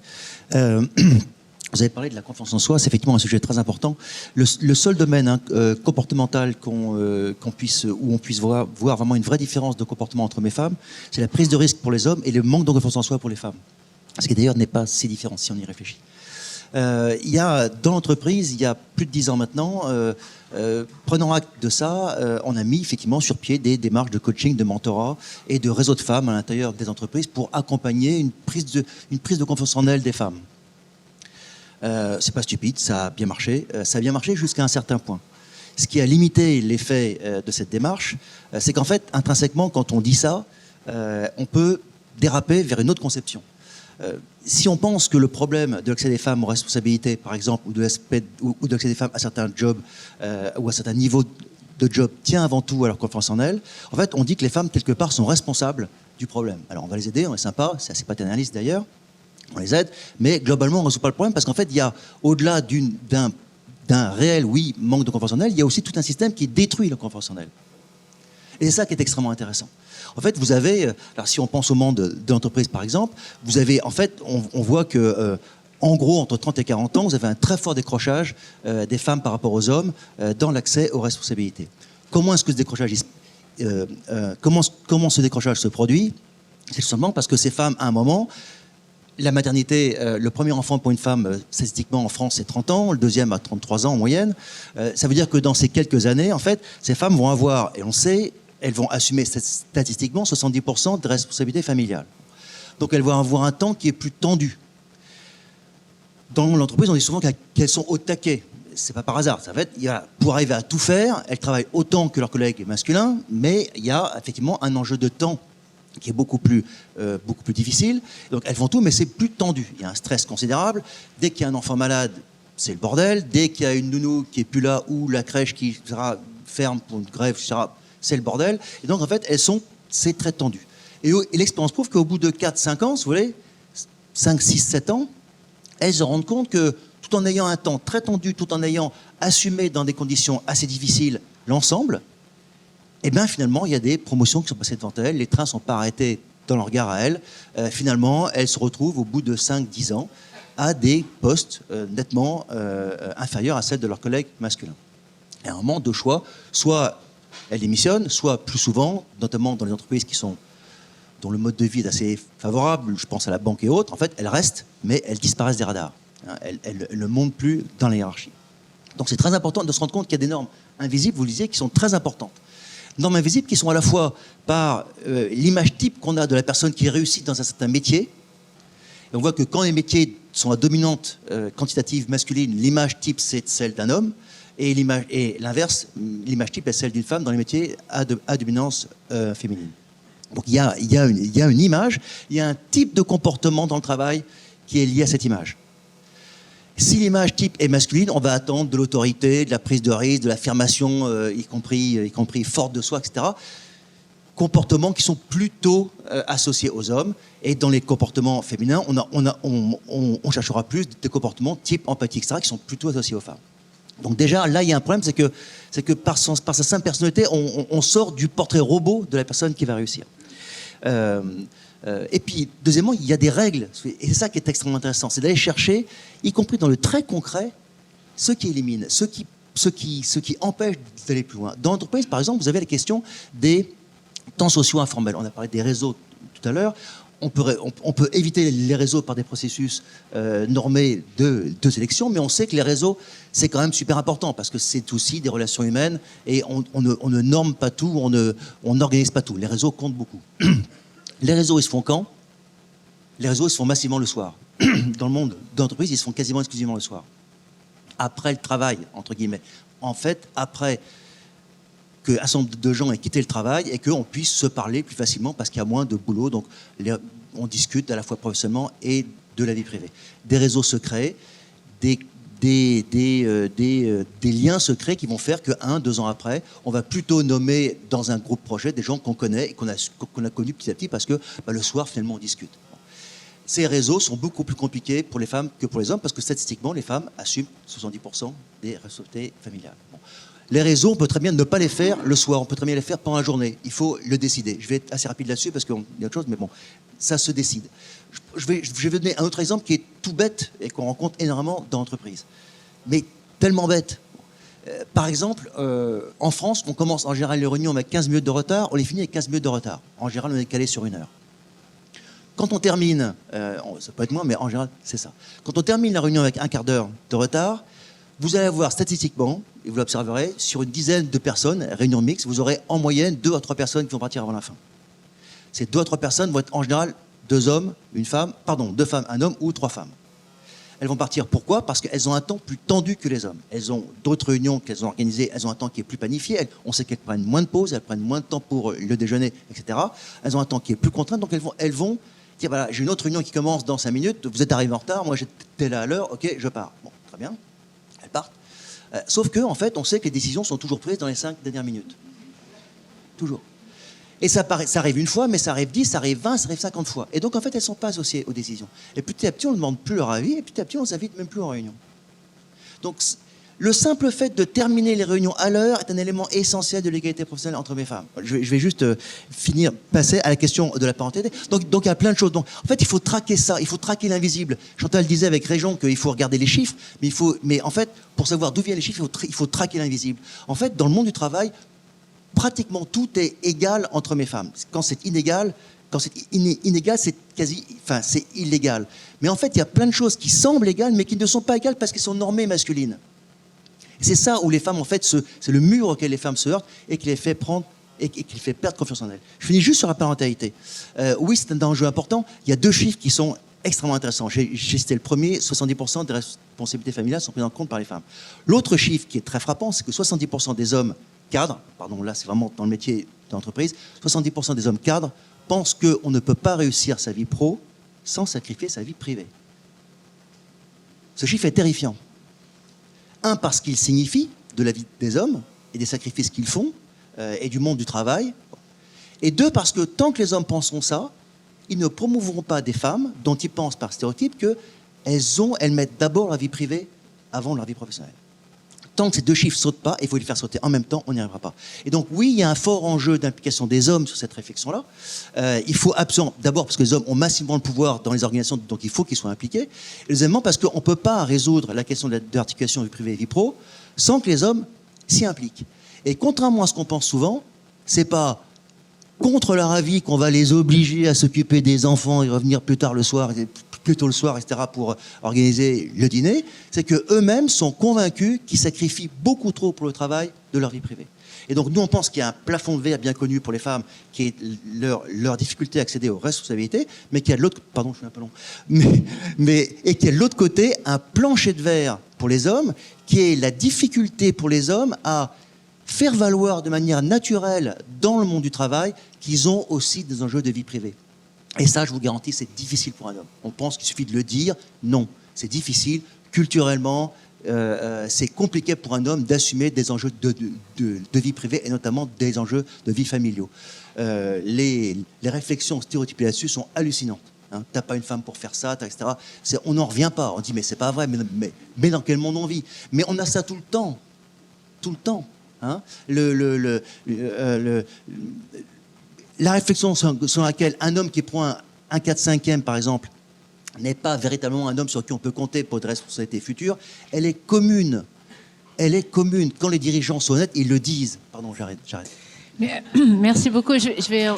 Vous avez parlé de la confiance en soi, c'est effectivement un sujet très important. Le seul domaine comportemental où on puisse voir vraiment une vraie différence de comportement entre hommes et femmes, c'est la prise de risque pour les hommes et le manque de confiance en soi pour les femmes. Ce qui d'ailleurs n'est pas si différent si on y réfléchit. Il y a dans l'entreprise, il y a plus de 10 ans maintenant, prenant acte de ça, on a mis effectivement sur pied des démarches de coaching, de mentorat et de réseaux de femmes à l'intérieur des entreprises pour accompagner une prise de confiance en elles des femmes. C'est pas stupide, ça a bien marché. Ça a bien marché jusqu'à un certain point. Ce qui a limité l'effet de cette démarche, c'est qu'en fait, intrinsèquement, quand on dit ça, on peut déraper vers une autre conception. Si on pense que le problème de l'accès des femmes aux responsabilités, par exemple, ou de l'accès des femmes à certains jobs ou à certains niveaux de job tient avant tout à leur confiance en elles, en fait, on dit que les femmes, quelque part, sont responsables du problème. Alors, on va les aider, on est sympa, c'est assez paternaliste d'ailleurs, on les aide, mais globalement, on ne résout pas le problème parce qu'en fait, il y a, au-delà d'un réel, oui, manque de confiance en elles, il y a aussi tout un système qui détruit la confiance en elles. Et c'est ça qui est extrêmement intéressant. En fait, vous avez, alors si on pense au monde de l'entreprise par exemple, vous avez, en fait, on voit que, en gros, entre 30 et 40 ans, vous avez un très fort décrochage des femmes par rapport aux hommes dans l'accès aux responsabilités. Comment est-ce que ce décrochage, comment ce décrochage se produit? C'est tout simplement parce que ces femmes, à un moment, la maternité, le premier enfant pour une femme, statistiquement en France, c'est 30 ans, le deuxième à 33 ans en moyenne. Ça veut dire que dans ces quelques années, en fait, ces femmes vont avoir, et on sait, elles vont assumer statistiquement 70% de responsabilités familiales. Donc elles vont avoir un temps qui est plus tendu. Dans l'entreprise, on dit souvent qu'elles sont au taquet. C'est pas par hasard. Ça va être, pour arriver à tout faire, elles travaillent autant que leurs collègues masculins, mais il y a effectivement un enjeu de temps qui est beaucoup plus difficile. Donc elles font tout, mais c'est plus tendu. Il y a un stress considérable. Dès qu'il y a un enfant malade, c'est le bordel. Dès qu'il y a une nounou qui est plus là ou la crèche qui sera ferme pour une grève, c'est le bordel. Et donc en fait, c'est très tendu. Et l'expérience prouve qu'au bout de 4-5 ans, si vous voulez, 5, 6, 7 ans, elles se rendent compte que tout en ayant un temps très tendu, tout en ayant assumé dans des conditions assez difficiles l'ensemble, et bien finalement, il y a des promotions qui sont passées devant elles, les trains ne sont pas arrêtés dans leur regard à elles. Finalement, elles se retrouvent au bout de 5-10 ans à des postes nettement inférieurs à celles de leurs collègues masculins. Et à un moment de choix, soit elles démissionnent, soit plus souvent, notamment dans les entreprises dont le mode de vie est assez favorable, je pense à la banque et autres, en fait, elles restent, mais elles disparaissent des radars. Elles ne montent plus dans la hiérarchie. Donc c'est très important de se rendre compte qu'il y a des normes invisibles, vous le disiez, qui sont très importantes. Normes invisibles qui sont à la fois par l'image type qu'on a de la personne qui réussit dans un certain métier. Et on voit que quand les métiers sont à dominante quantitative masculine, l'image type c'est celle d'un homme, et l'inverse, l'image type est celle d'une femme dans les métiers à dominance féminine. Donc il y a une image, il y a un type de comportement dans le travail qui est lié à cette image. Si l'image type est masculine, on va attendre de l'autorité, de la prise de risque, de l'affirmation, y compris forte de soi, etc. Comportements qui sont plutôt associés aux hommes. Et dans les comportements féminins, on cherchera plus des comportements type empathie, etc., qui sont plutôt associés aux femmes. Donc déjà, là, il y a un problème, c'est que par sa simple personnalité, on sort du portrait robot de la personne qui va réussir. Et puis, deuxièmement, il y a des règles, et c'est ça qui est extrêmement intéressant, c'est d'aller chercher, y compris dans le très concret, ce qui élimine, ce qui empêche d'aller plus loin. Dans l'entreprise, par exemple, vous avez la question des temps sociaux informels. On a parlé des réseaux tout à l'heure. On peut éviter les réseaux par des processus normés de sélection, mais on sait que les réseaux, c'est quand même super important, parce que c'est aussi des relations humaines, et on ne norme pas tout, on n'organise pas tout. Les réseaux comptent beaucoup. Les réseaux, ils se font quand? Les réseaux, ils se font massivement le soir. Dans le monde d'entreprise, ils se font quasiment exclusivement le soir. Après le travail, entre guillemets. En fait, après qu'un certain nombre de gens aient quitté le travail et qu'on puisse se parler plus facilement parce qu'il y a moins de boulot. Donc, on discute à la fois professionnellement et de la vie privée. Des réseaux secrets, des liens secrets qui vont faire que 1-2 ans après, on va plutôt nommer dans un groupe projet des gens qu'on connaît et qu'on a connus petit à petit parce que le soir, finalement, on discute. Ces réseaux sont beaucoup plus compliqués pour les femmes que pour les hommes parce que statistiquement, les femmes assument 70% des responsabilités familiales. Bon. Les réseaux, on peut très bien ne pas les faire le soir, on peut très bien les faire pendant la journée. Il faut le décider. Je vais être assez rapide là-dessus parce qu'il y a autre chose, mais bon, ça se décide. Je vais donner un autre exemple qui est tout bête et qu'on rencontre énormément dans l'entreprise. Mais tellement bête. Par exemple, en France, on commence en général les réunions avec 15 minutes de retard, on les finit avec 15 minutes de retard. En général, on est calé sur 1 heure. Quand on termine, ça peut être moins, mais en général, c'est ça. Quand on termine la réunion avec 1/4 d'heure de retard, vous allez avoir statistiquement, et vous l'observerez, sur une dizaine de personnes, réunion mixte, vous aurez en moyenne 2 à 3 personnes qui vont partir avant la fin. Ces 2 à 3 personnes vont être en général 2 hommes, 1 femme, pardon, 2 femmes, 1 homme ou 3 femmes. Elles vont partir. Pourquoi ? Parce qu'elles ont un temps plus tendu que les hommes. Elles ont d'autres réunions qu'elles ont organisées, elles ont un temps qui est plus planifié. On sait qu'elles prennent moins de pauses, elles prennent moins de temps pour le déjeuner, etc. Elles ont un temps qui est plus contraint, donc elles vont dire, voilà, j'ai une autre réunion qui commence dans 5 minutes, vous êtes arrivé en retard, moi j'étais là à l'heure, ok, je pars. Bon, très bien, elles partent. Sauf que, en fait, on sait que les décisions sont toujours prises dans les 5 dernières minutes. Toujours. Et ça arrive une fois, mais ça arrive 10, ça arrive 20, ça arrive 50 fois. Et donc, en fait, elles ne sont pas associées aux décisions. Et petit à petit, on ne demande plus leur avis, et petit à petit, on ne s'invite même plus en réunion. Donc, le simple fait de terminer les réunions à l'heure est un élément essentiel de l'égalité professionnelle entre les femmes. Je vais juste passer à la question de la parentalité. Donc, il y a plein de choses. Donc, en fait, il faut traquer ça, il faut traquer l'invisible. Chantal disait avec Réjon qu'il faut regarder les chiffres, mais en fait, pour savoir d'où viennent les chiffres, il faut traquer l'invisible. En fait, dans le monde du travail, pratiquement tout est égal entre mes femmes. Quand c'est inégal, c'est illégal. Mais en fait, il y a plein de choses qui semblent égales, mais qui ne sont pas égales parce qu'elles sont normées masculines. C'est ça où les femmes, en fait, c'est le mur auquel les femmes se heurtent et qui les fait prendre et qui les fait perdre confiance en elles. Je finis juste sur la parentalité. Oui, c'est un enjeu important. Il y a 2 chiffres qui sont extrêmement intéressants. J'ai cité le premier, 70% des responsabilités familiales sont prises en compte par les femmes. L'autre chiffre qui est très frappant, c'est que 70% des hommes cadres, pardon, là c'est vraiment dans le métier de l'entreprise, 70% des hommes cadres pensent qu'on ne peut pas réussir sa vie pro sans sacrifier sa vie privée. Ce chiffre est terrifiant. 1, parce qu'il signifie de la vie des hommes et des sacrifices qu'ils font et du monde du travail. Et 2, parce que tant que les hommes penseront ça, ils ne promouvront pas des femmes dont ils pensent par stéréotype qu'elles mettent d'abord leur vie privée avant leur vie professionnelle. Tant que ces 2 chiffres ne sautent pas, il faut les faire sauter en même temps, on n'y arrivera pas. Et donc oui, il y a un fort enjeu d'implication des hommes sur cette réflexion-là. Il faut absolument, d'abord parce que les hommes ont massivement le pouvoir dans les organisations, donc il faut qu'ils soient impliqués. Et deuxièmement, parce qu'on ne peut pas résoudre la question de l'articulation vie privée et vie pro sans que les hommes s'y impliquent. Et contrairement à ce qu'on pense souvent, c'est pas contre leur avis qu'on va les obliger à s'occuper des enfants et revenir plus tôt le soir, etc., pour organiser le dîner, c'est qu'eux-mêmes sont convaincus qu'ils sacrifient beaucoup trop pour le travail de leur vie privée. Et donc, nous, on pense qu'il y a un plafond de verre bien connu pour les femmes, qui est leur difficulté à accéder aux responsabilités, mais qu'il y a de l'autre... Pardon, je suis un peu long. Et qu'il y a de l'autre côté un plancher de verre pour les hommes, qui est la difficulté pour les hommes à faire valoir de manière naturelle dans le monde du travail qu'ils ont aussi des enjeux de vie privée. Et ça, je vous garantis, c'est difficile pour un homme. On pense qu'il suffit de le dire. Non, c'est difficile. Culturellement, c'est compliqué pour un homme d'assumer des enjeux de vie privée et notamment des enjeux de vie familiaux. Les réflexions stéréotypées là-dessus sont hallucinantes. Hein. T'as pas une femme pour faire ça, etc. On n'en revient pas. On dit, mais c'est pas vrai. Mais dans quel monde on vit ? Mais on a ça tout le temps. Tout le temps. Hein. La réflexion sur laquelle un homme qui prend un 4/5e, par exemple, n'est pas véritablement un homme sur qui on peut compter pour des responsabilités futures, elle est commune. Elle est commune. Quand les dirigeants sont honnêtes, ils le disent. Pardon, j'arrête. Merci beaucoup. Je vais...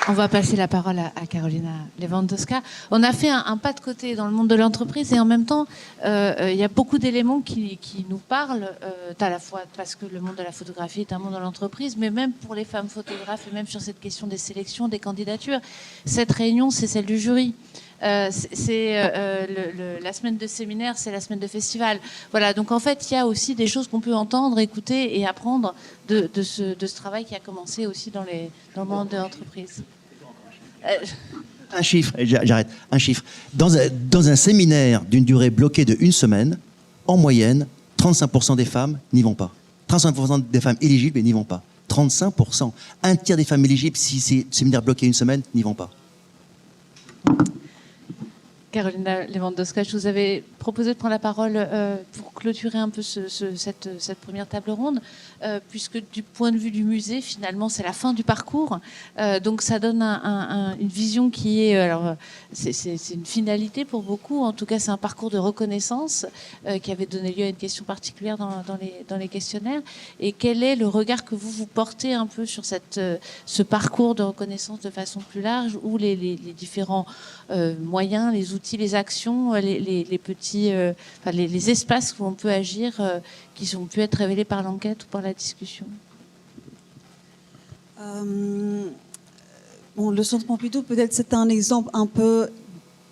On va passer la parole à Carolina Lewandowska. On a fait un pas de côté dans le monde de l'entreprise et en même temps, il y a beaucoup d'éléments qui nous parlent, à la fois parce que le monde de la photographie est un monde de l'entreprise, mais même pour les femmes photographes et même sur cette question des sélections, des candidatures. Cette réunion, c'est celle du jury. La semaine de séminaire, c'est la semaine de festival. Voilà, donc en fait, il y a aussi des choses qu'on peut entendre, écouter et apprendre de ce travail qui a commencé aussi dans le monde de l'entreprise. Un chiffre, et j'arrête, un chiffre. Dans un séminaire d'une durée bloquée de 1 semaine, en moyenne, 35% des femmes n'y vont pas. 35% des femmes éligibles n'y vont pas. 35%. Un tiers des femmes éligibles, si c'est séminaire bloqué 1 semaine, n'y vont pas. Carolina Lewandowska, je vous avais proposé de prendre la parole pour clôturer un peu cette première table ronde, puisque du point de vue du musée, finalement, c'est la fin du parcours. Donc ça donne une vision qui est... Alors, c'est une finalité pour beaucoup. En tout cas, c'est un parcours de reconnaissance qui avait donné lieu à une question particulière dans les questionnaires. Et quel est le regard que vous portez un peu sur ce parcours de reconnaissance de façon plus large, où les différents moyens, les outils, les actions, les petits, les espaces où on peut agir, qui ont pu être révélés par l'enquête ou par la discussion. Le Centre Pompidou, peut-être c'est un exemple un peu,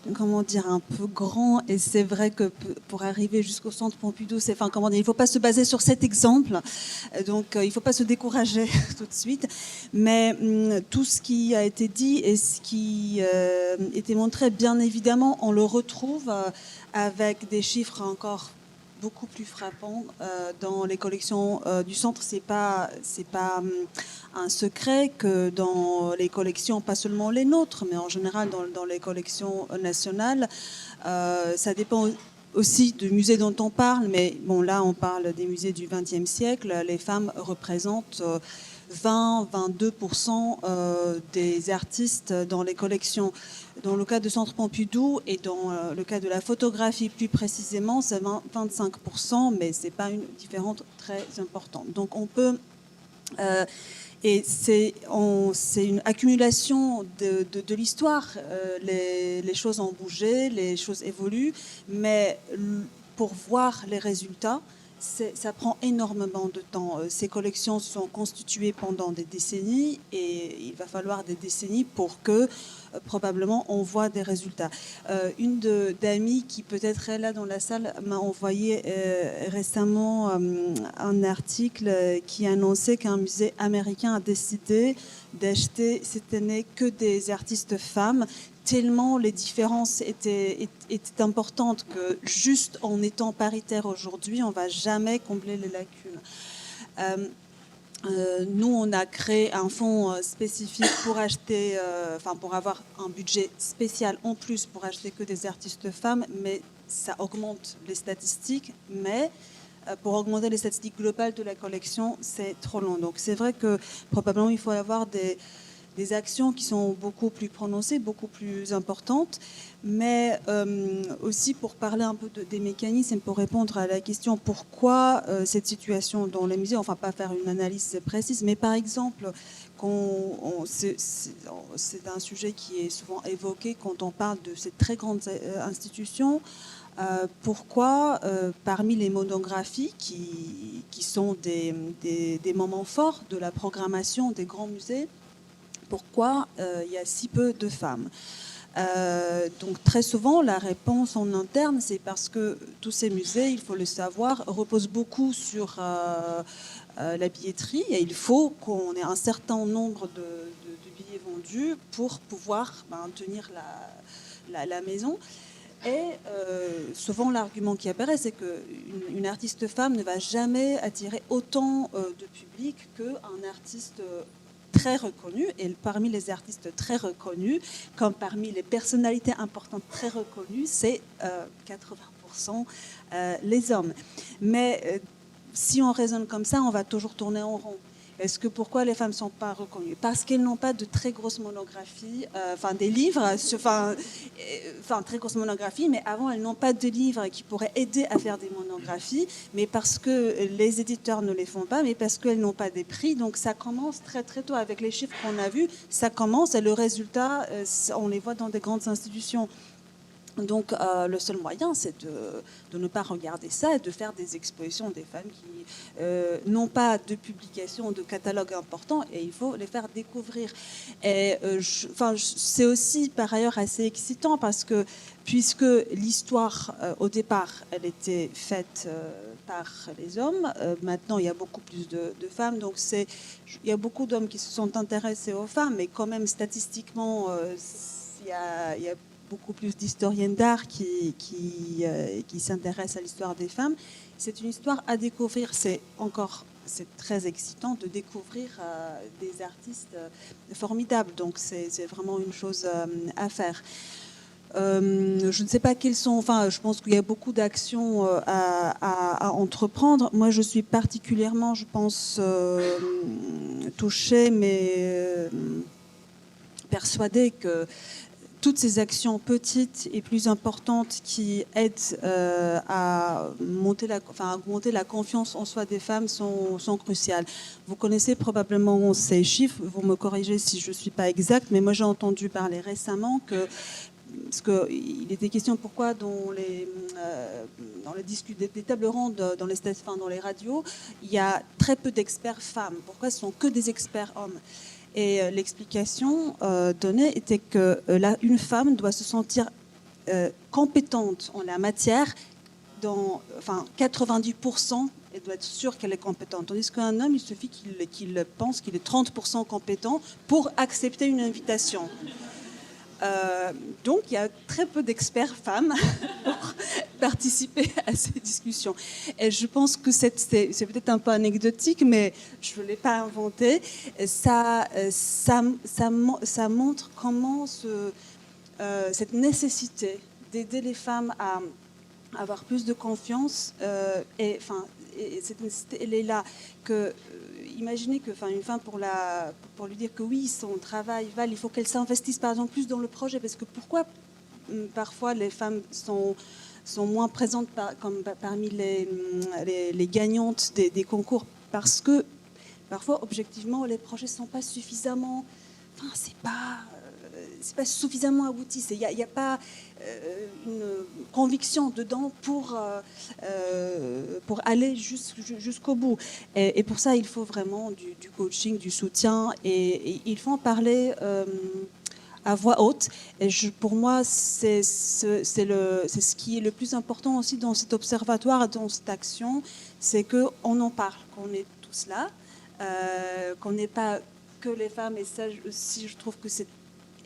un peu grand, et c'est vrai que pour arriver jusqu'au Centre Pompidou, il ne faut pas se baser sur cet exemple, donc il ne faut pas se décourager tout de suite, mais tout ce qui a été dit et ce qui était montré, bien évidemment, on le retrouve avec des chiffres encore beaucoup plus frappants dans les collections du centre. C'est pas un secret que dans les collections, pas seulement les nôtres, mais en général dans les collections nationales, ça dépend aussi du musée dont on parle, mais bon, là on parle des musées du XXe siècle. Les femmes représentent 20-22% des artistes dans les collections. Dans le cas du Centre Pompidou et dans le cas de la photographie plus précisément, c'est 25%, mais ce n'est pas une différence très importante. Donc on peut... et c'est une accumulation de l'histoire. Les choses ont bougé, les choses évoluent, mais pour voir les résultats, ça prend énormément de temps. Ces collections sont constituées pendant des décennies et il va falloir des décennies pour que probablement on voit des résultats. Une d'amis qui peut-être est là dans la salle m'a envoyé récemment un article qui annonçait qu'un musée américain a décidé d'acheter cette année que des artistes femmes, tellement les différences étaient importantes que juste en étant paritaire aujourd'hui, on ne va jamais combler les lacunes. Nous, on a créé un fonds spécifique pour acheter, pour avoir un budget spécial en plus pour acheter que des artistes femmes, mais ça augmente les statistiques, mais pour augmenter les statistiques globales de la collection, c'est trop long. Donc c'est vrai que probablement il faut avoir des actions qui sont beaucoup plus prononcées, beaucoup plus importantes, mais aussi pour parler un peu des mécanismes, pour répondre à la question pourquoi cette situation dans les musées, enfin pas faire une analyse précise, mais par exemple, c'est un sujet qui est souvent évoqué quand on parle de ces très grandes institutions. Pourquoi, parmi les monographies qui sont des moments forts de la programmation des grands musées, pourquoi il y a si peu de femmes? Donc très souvent, la réponse en interne, c'est parce que tous ces musées, il faut le savoir, reposent beaucoup sur la billetterie et il faut qu'on ait un certain nombre de billets vendus pour pouvoir tenir la maison. Et souvent, l'argument qui apparaît, c'est qu'une artiste femme ne va jamais attirer autant de public qu'un artiste très reconnu. Et parmi les artistes très reconnus, comme parmi les personnalités importantes très reconnues, c'est 80% les hommes. Mais si on raisonne comme ça, on va toujours tourner en rond. Pourquoi les femmes ne sont pas reconnues? Parce qu'elles n'ont pas de très grosses monographies, des livres, très grosses monographies, mais avant, elles n'ont pas de livres qui pourraient aider à faire des monographies, mais parce que les éditeurs ne les font pas, mais parce qu'elles n'ont pas des prix. Donc ça commence très très tôt avec les chiffres qu'on a vus, ça commence et le résultat, on les voit dans des grandes institutions. Donc le seul moyen, c'est de ne pas regarder ça et de faire des expositions des femmes qui n'ont pas de publication, de catalogue important, et il faut les faire découvrir. Et c'est aussi par ailleurs assez excitant parce que puisque l'histoire au départ, elle était faite par les hommes, maintenant il y a beaucoup plus de femmes, donc il y a beaucoup d'hommes qui se sont intéressés aux femmes, mais quand même statistiquement, il y a beaucoup plus d'historiennes d'art qui s'intéressent à l'histoire des femmes. C'est une histoire à découvrir. C'est très excitant de découvrir des artistes formidables. Donc c'est vraiment une chose à faire. Je ne sais pas quelles sont. Enfin, je pense qu'il y a beaucoup d'actions à entreprendre. Moi, je suis particulièrement, je pense, touchée, mais persuadée que toutes ces actions petites et plus importantes qui aident à augmenter la confiance en soi des femmes sont cruciales. Vous connaissez probablement ces chiffres, vous me corrigez si je ne suis pas exacte, mais moi j'ai entendu parler récemment parce qu'il était question pourquoi dans les des tables rondes, dans les radios, il y a très peu d'experts femmes. Pourquoi ce ne sont que des experts hommes? Et l'explication donnée était qu'une femme doit se sentir compétente en la matière, 90%, elle doit être sûre qu'elle est compétente. Tandis qu'un homme, il suffit qu'il pense qu'il est 30% compétent pour accepter une invitation. Donc, il y a très peu d'experts femmes pour participer à ces discussions. Et je pense que c'est peut-être un peu anecdotique, mais je ne l'ai pas inventé. Ça montre comment cette nécessité d'aider les femmes à avoir plus de confiance, et cette nécessité, elle est là. Imaginez une femme, pour lui dire que oui, son travail vale, il faut qu'elle s'investisse par exemple plus dans le projet. Parce que pourquoi parfois les femmes sont moins présentes parmi les gagnantes des concours? Parce que parfois, objectivement, les projets ne sont pas suffisamment... c'est pas suffisamment abouti. Il n'y a pas une conviction dedans pour aller jusqu'au bout. Et pour ça, il faut vraiment du coaching, du soutien. Et il faut en parler à voix haute. Et pour moi, c'est ce qui est le plus important aussi dans cet observatoire, dans cette action, c'est qu'on en parle, qu'on est tous là, qu'on n'est pas que les femmes. Et ça aussi, je trouve que c'est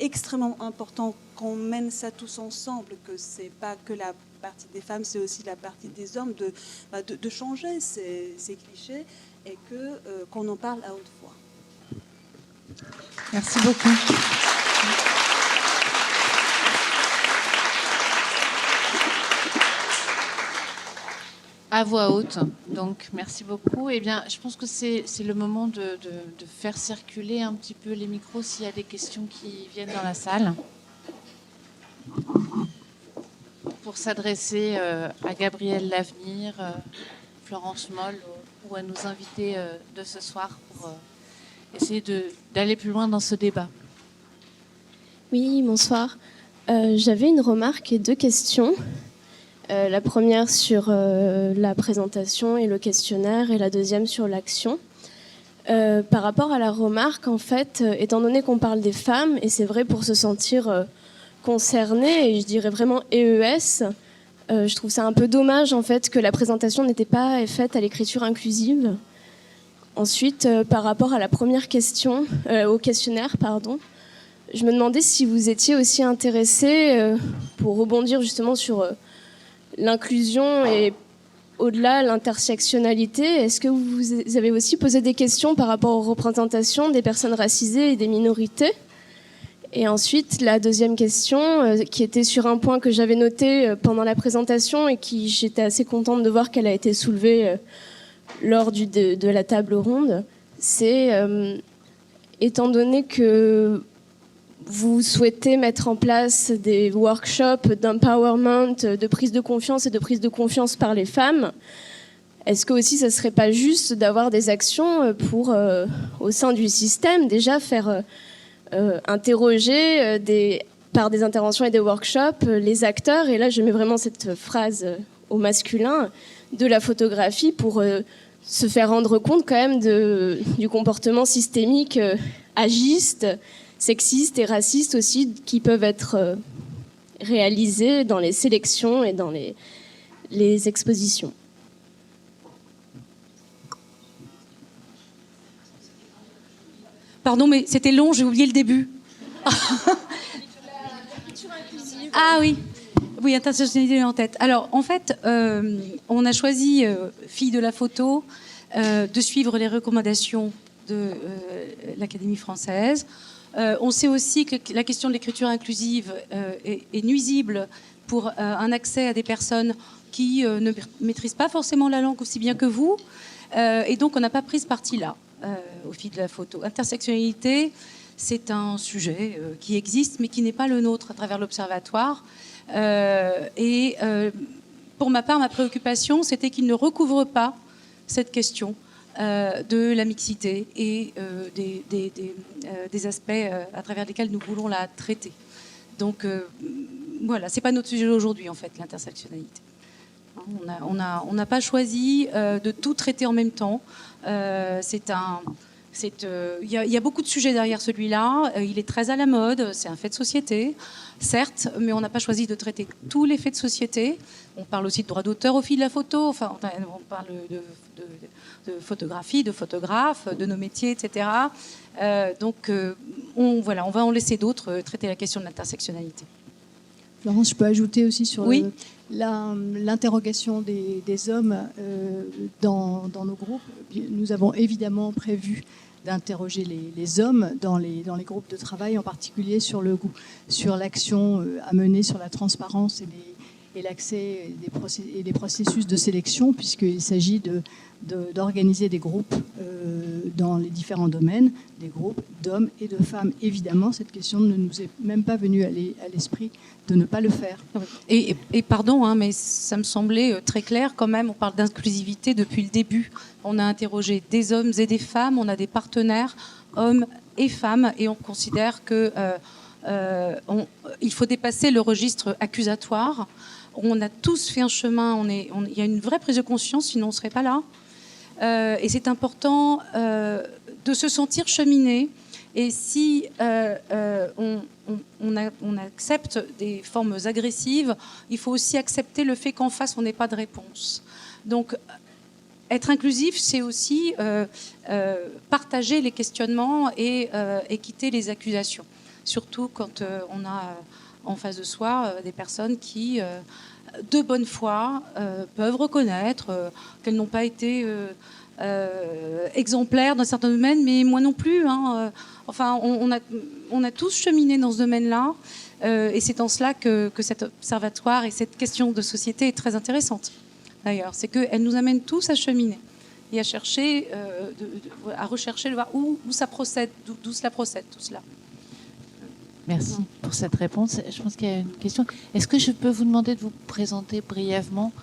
extrêmement important qu'on mène ça tous ensemble, que c'est pas que la partie des femmes, c'est aussi la partie des hommes, de changer ces clichés et qu'on en parle à haute voix. Merci beaucoup. À voix haute, donc merci beaucoup. Eh bien, je pense que c'est le moment de faire circuler un petit peu les micros s'il y a des questions qui viennent dans la salle. Pour s'adresser à Gabrielle Lavenir, Florence Moll ou à nos invités de ce soir pour essayer d'aller plus loin dans ce débat. Oui, bonsoir. J'avais une remarque et deux questions. La première sur la présentation et le questionnaire et la deuxième sur l'action. Par rapport à la remarque, en fait, étant donné qu'on parle des femmes, et c'est vrai pour se sentir concerné, et je dirais vraiment EES, je trouve ça un peu dommage en fait que la présentation n'était pas faite à l'écriture inclusive. Ensuite, par rapport à la première question, au questionnaire, pardon, je me demandais si vous étiez aussi intéressé, pour rebondir justement sur l'inclusion et au-delà l'intersectionnalité, est-ce que vous avez aussi posé des questions par rapport aux représentations des personnes racisées et des minorités? Et ensuite, la deuxième question, qui était sur un point que j'avais noté pendant la présentation et j'étais assez contente de voir qu'elle a été soulevée lors de la table ronde, c'est étant donné que vous souhaitez mettre en place des workshops d'empowerment, de prise de confiance et de prise de confiance par les femmes, est-ce que aussi ça ne serait pas juste d'avoir des actions pour, au sein du système, déjà faire interroger par des interventions et des workshops, les acteurs, et là je mets vraiment cette phrase au masculin, de la photographie pour se faire rendre compte quand même du comportement systémique agiste, sexiste et raciste aussi qui peuvent être réalisés dans les sélections et dans les expositions. Pardon, mais c'était long, j'ai oublié le début. Ah oui, oui, intersectionnalité en tête. Alors, en fait, on a choisi, filles de la photo, de suivre les recommandations de l'Académie française. On sait aussi que la question de l'écriture inclusive est nuisible pour un accès à des personnes qui ne maîtrisent pas forcément la langue aussi bien que vous. Et donc, on n'a pas pris ce parti-là aux filles de la photo. Intersectionnalité, c'est un sujet qui existe, mais qui n'est pas le nôtre à travers l'Observatoire. Pour ma part, ma préoccupation, c'était qu'il ne recouvre pas cette question de la mixité et des aspects à travers lesquels nous voulons la traiter. Donc voilà, c'est pas notre sujet aujourd'hui en fait, l'intersectionnalité. On n'a pas choisi de tout traiter en même temps. Il y a beaucoup de sujets derrière celui-là. Il est très à la mode. C'est un fait de société, certes, mais on n'a pas choisi de traiter tous les faits de société. On parle aussi de droit d'auteur aux filles de la photo. Enfin, on parle de photographie, de photographes, de nos métiers, etc. On va en laisser d'autres traiter la question de l'intersectionnalité. Florence, je peux ajouter aussi sur oui. L'interrogation des hommes dans nos groupes. Nous avons évidemment prévu d'interroger les hommes dans les groupes de travail, en particulier sur l'action à mener sur la transparence et l'accès et des processus de sélection, puisqu'il s'agit d'organiser des groupes dans les différents domaines, des groupes d'hommes et de femmes. Évidemment, cette question ne nous est même pas venue à l'esprit de ne pas le faire. Et pardon, hein, mais ça me semblait très clair quand même. On parle d'inclusivité depuis le début. On a interrogé des hommes et des femmes, on a des partenaires, hommes et femmes, et on considère que il faut dépasser le registre accusatoire. On a tous fait un chemin, il y a une vraie prise de conscience, sinon on ne serait pas là. Et c'est important de se sentir cheminé. Et si on accepte des formes agressives, il faut aussi accepter le fait qu'en face, on n'ait pas de réponse. Donc, être inclusif, c'est aussi partager les questionnements et quitter les accusations. Surtout quand on a en face de soi des personnes qui, de bonne foi, peuvent reconnaître qu'elles n'ont pas été exemplaires dans certains domaines, mais moi non plus. Hein. Enfin, on a tous cheminé dans ce domaine-là, et c'est en cela que cet observatoire et cette question de société est très intéressante. D'ailleurs, c'est qu'elle nous amène tous à cheminer et à chercher, à rechercher, voir où ça procède, d'où cela procède, tout cela. Merci pour cette réponse. Je pense qu'il y a une question. Est-ce que je peux vous demander de vous présenter brièvement,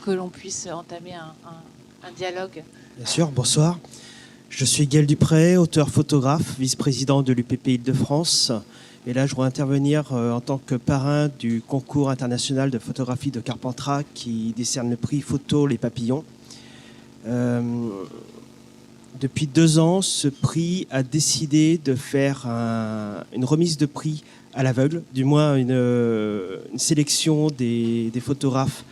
que l'on puisse entamer un dialogue ? Bien sûr, bonsoir. Je suis Gaël Dupré, auteur-photographe, vice-président de l'UPP Île-de-France. Et là, je voudrais intervenir en tant que parrain du concours international de photographie de Carpentras qui décerne le prix Photo Les Papillons. Depuis 2 ans, ce prix a décidé de faire une remise de prix à l'aveugle, du moins une sélection des photographes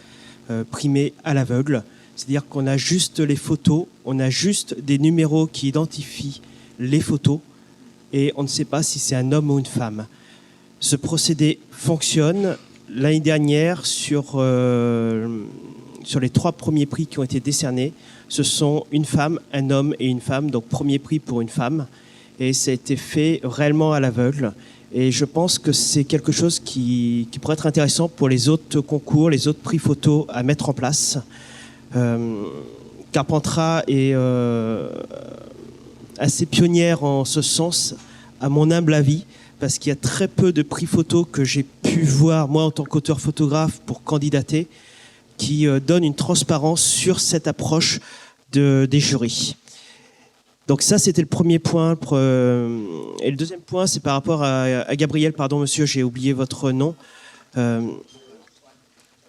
primés à l'aveugle. C'est-à-dire qu'on a juste les photos, on a juste des numéros qui identifient les photos et on ne sait pas si c'est un homme ou une femme. Ce procédé fonctionne. L'année dernière, sur les 3 premiers prix qui ont été décernés, ce sont une femme, un homme et une femme, donc premier prix pour une femme. Et ça a été fait réellement à l'aveugle. Et je pense que c'est quelque chose qui pourrait être intéressant pour les autres concours, les autres prix photo à mettre en place. Carpentras est assez pionnière en ce sens, à mon humble avis, parce qu'il y a très peu de prix photo que j'ai pu voir, moi, en tant qu'auteur photographe, pour candidater, qui donne une transparence sur cette approche des jurys. Donc ça, c'était le premier point. Et le deuxième point, c'est par rapport à Gabriel. Pardon, monsieur, j'ai oublié votre nom.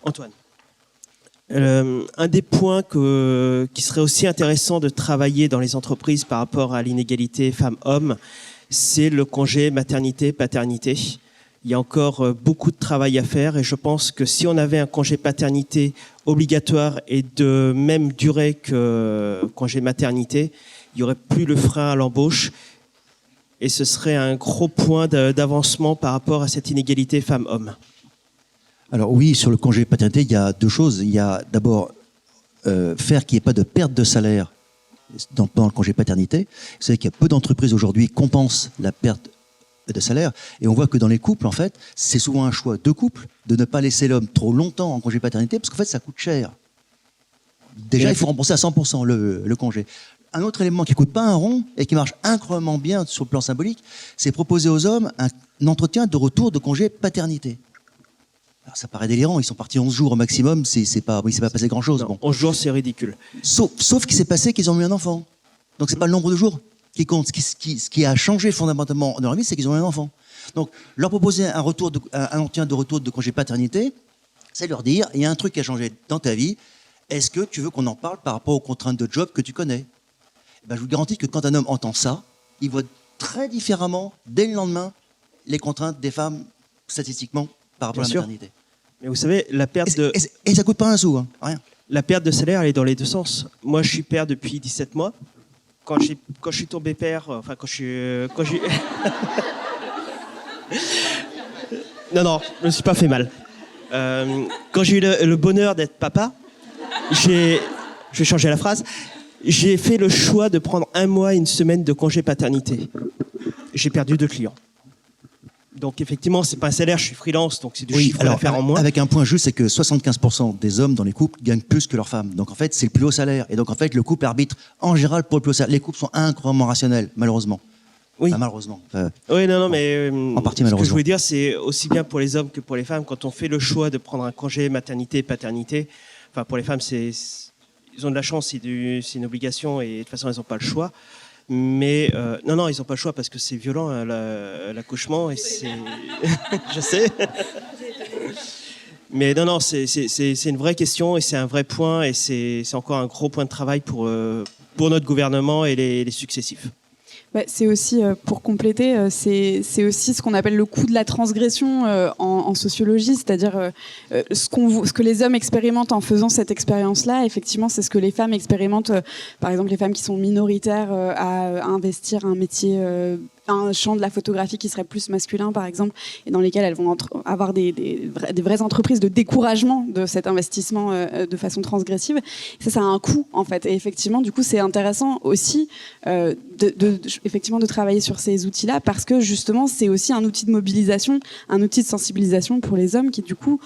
Antoine. Un des points qui serait aussi intéressant de travailler dans les entreprises par rapport à l'inégalité femmes-hommes, c'est le congé maternité-paternité. Il y a encore beaucoup de travail à faire et je pense que si on avait un congé paternité obligatoire et de même durée que congé maternité, il n'y aurait plus le frein à l'embauche et ce serait un gros point d'avancement par rapport à cette inégalité femmes-hommes. Alors oui, sur le congé paternité, il y a deux choses. Il y a d'abord faire qu'il n'y ait pas de perte de salaire pendant le congé paternité. Vous savez qu'il y a peu d'entreprises aujourd'hui qui compensent la perte de salaire. Et on voit que dans les couples, en fait, c'est souvent un choix de couple de ne pas laisser l'homme trop longtemps en congé paternité parce qu'en fait, ça coûte cher. Déjà, il faut rembourser à 100% le congé. Un autre élément qui ne coûte pas un rond et qui marche incroyablement bien sur le plan symbolique, c'est proposer aux hommes un entretien de retour de congé paternité. Alors, ça paraît délirant, ils sont partis 11 jours au maximum, il ne s'est pas passé grand-chose. Bon. 11 jours, c'est ridicule. Sauf qu'il s'est passé qu'ils ont eu un enfant. Donc, ce n'est pas le nombre de jours qui compte. Ce qui a changé fondamentalement dans leur vie, c'est qu'ils ont eu un enfant. Donc, leur proposer un entretien de retour de congé paternité, c'est leur dire, il y a un truc qui a changé dans ta vie, est-ce que tu veux qu'on en parle par rapport aux contraintes de job que tu connais ? Ben, je vous garantis que quand un homme entend ça, il voit très différemment, dès le lendemain, les contraintes des femmes, statistiquement, par rapport à la maternité. Mais vous savez, la perte de... Et ça coûte pas un sou, hein, rien. La perte de salaire, elle est dans les deux sens. Moi, je suis père depuis 17 mois. Quand je suis tombé père, enfin quand je suis... Non, je me suis pas fait mal. Quand j'ai eu le bonheur d'être papa, je vais changer la phrase, j'ai fait le choix de prendre 1 mois et 1 semaine de congé paternité. J'ai perdu 2 clients. Donc effectivement, c'est pas un salaire, je suis freelance, donc c'est du chiffre d'affaires en moins. Avec un point juste, c'est que 75% des hommes dans les couples gagnent plus que leurs femmes. Donc en fait, c'est le plus haut salaire. Et donc en fait, le couple arbitre en général pour le plus haut salaire. Les couples sont incroyablement rationnels, malheureusement. Oui. Enfin, malheureusement. Oui, non, mais en partie ce malheureusement. que je voulais dire, c'est aussi bien pour les hommes que pour les femmes. Quand on fait le choix de prendre un congé maternité et paternité, enfin pour les femmes, ils ont de la chance, c'est une obligation et de toute façon, elles n'ont pas le choix. Mais non, ils n'ont pas le choix parce que c'est violent l'accouchement et c'est... Je sais. Mais non, c'est une vraie question et c'est un vrai point et c'est encore un gros point de travail pour notre gouvernement et les successifs. Bah, c'est aussi, pour compléter, c'est aussi ce qu'on appelle le coût de la transgression en sociologie, c'est-à-dire ce que les hommes expérimentent en faisant cette expérience-là, effectivement, c'est ce que les femmes expérimentent, par exemple les femmes qui sont minoritaires à investir un métier, un champ de la photographie qui serait plus masculin, par exemple, et dans lesquels elles vont avoir des vraies entreprises de découragement de cet investissement de façon transgressive. Ça a un coût, en fait. Et effectivement, du coup, c'est intéressant aussi effectivement de travailler sur ces outils-là parce que, justement, c'est aussi un outil de mobilisation, un outil de sensibilisation pour les hommes qui, du coup...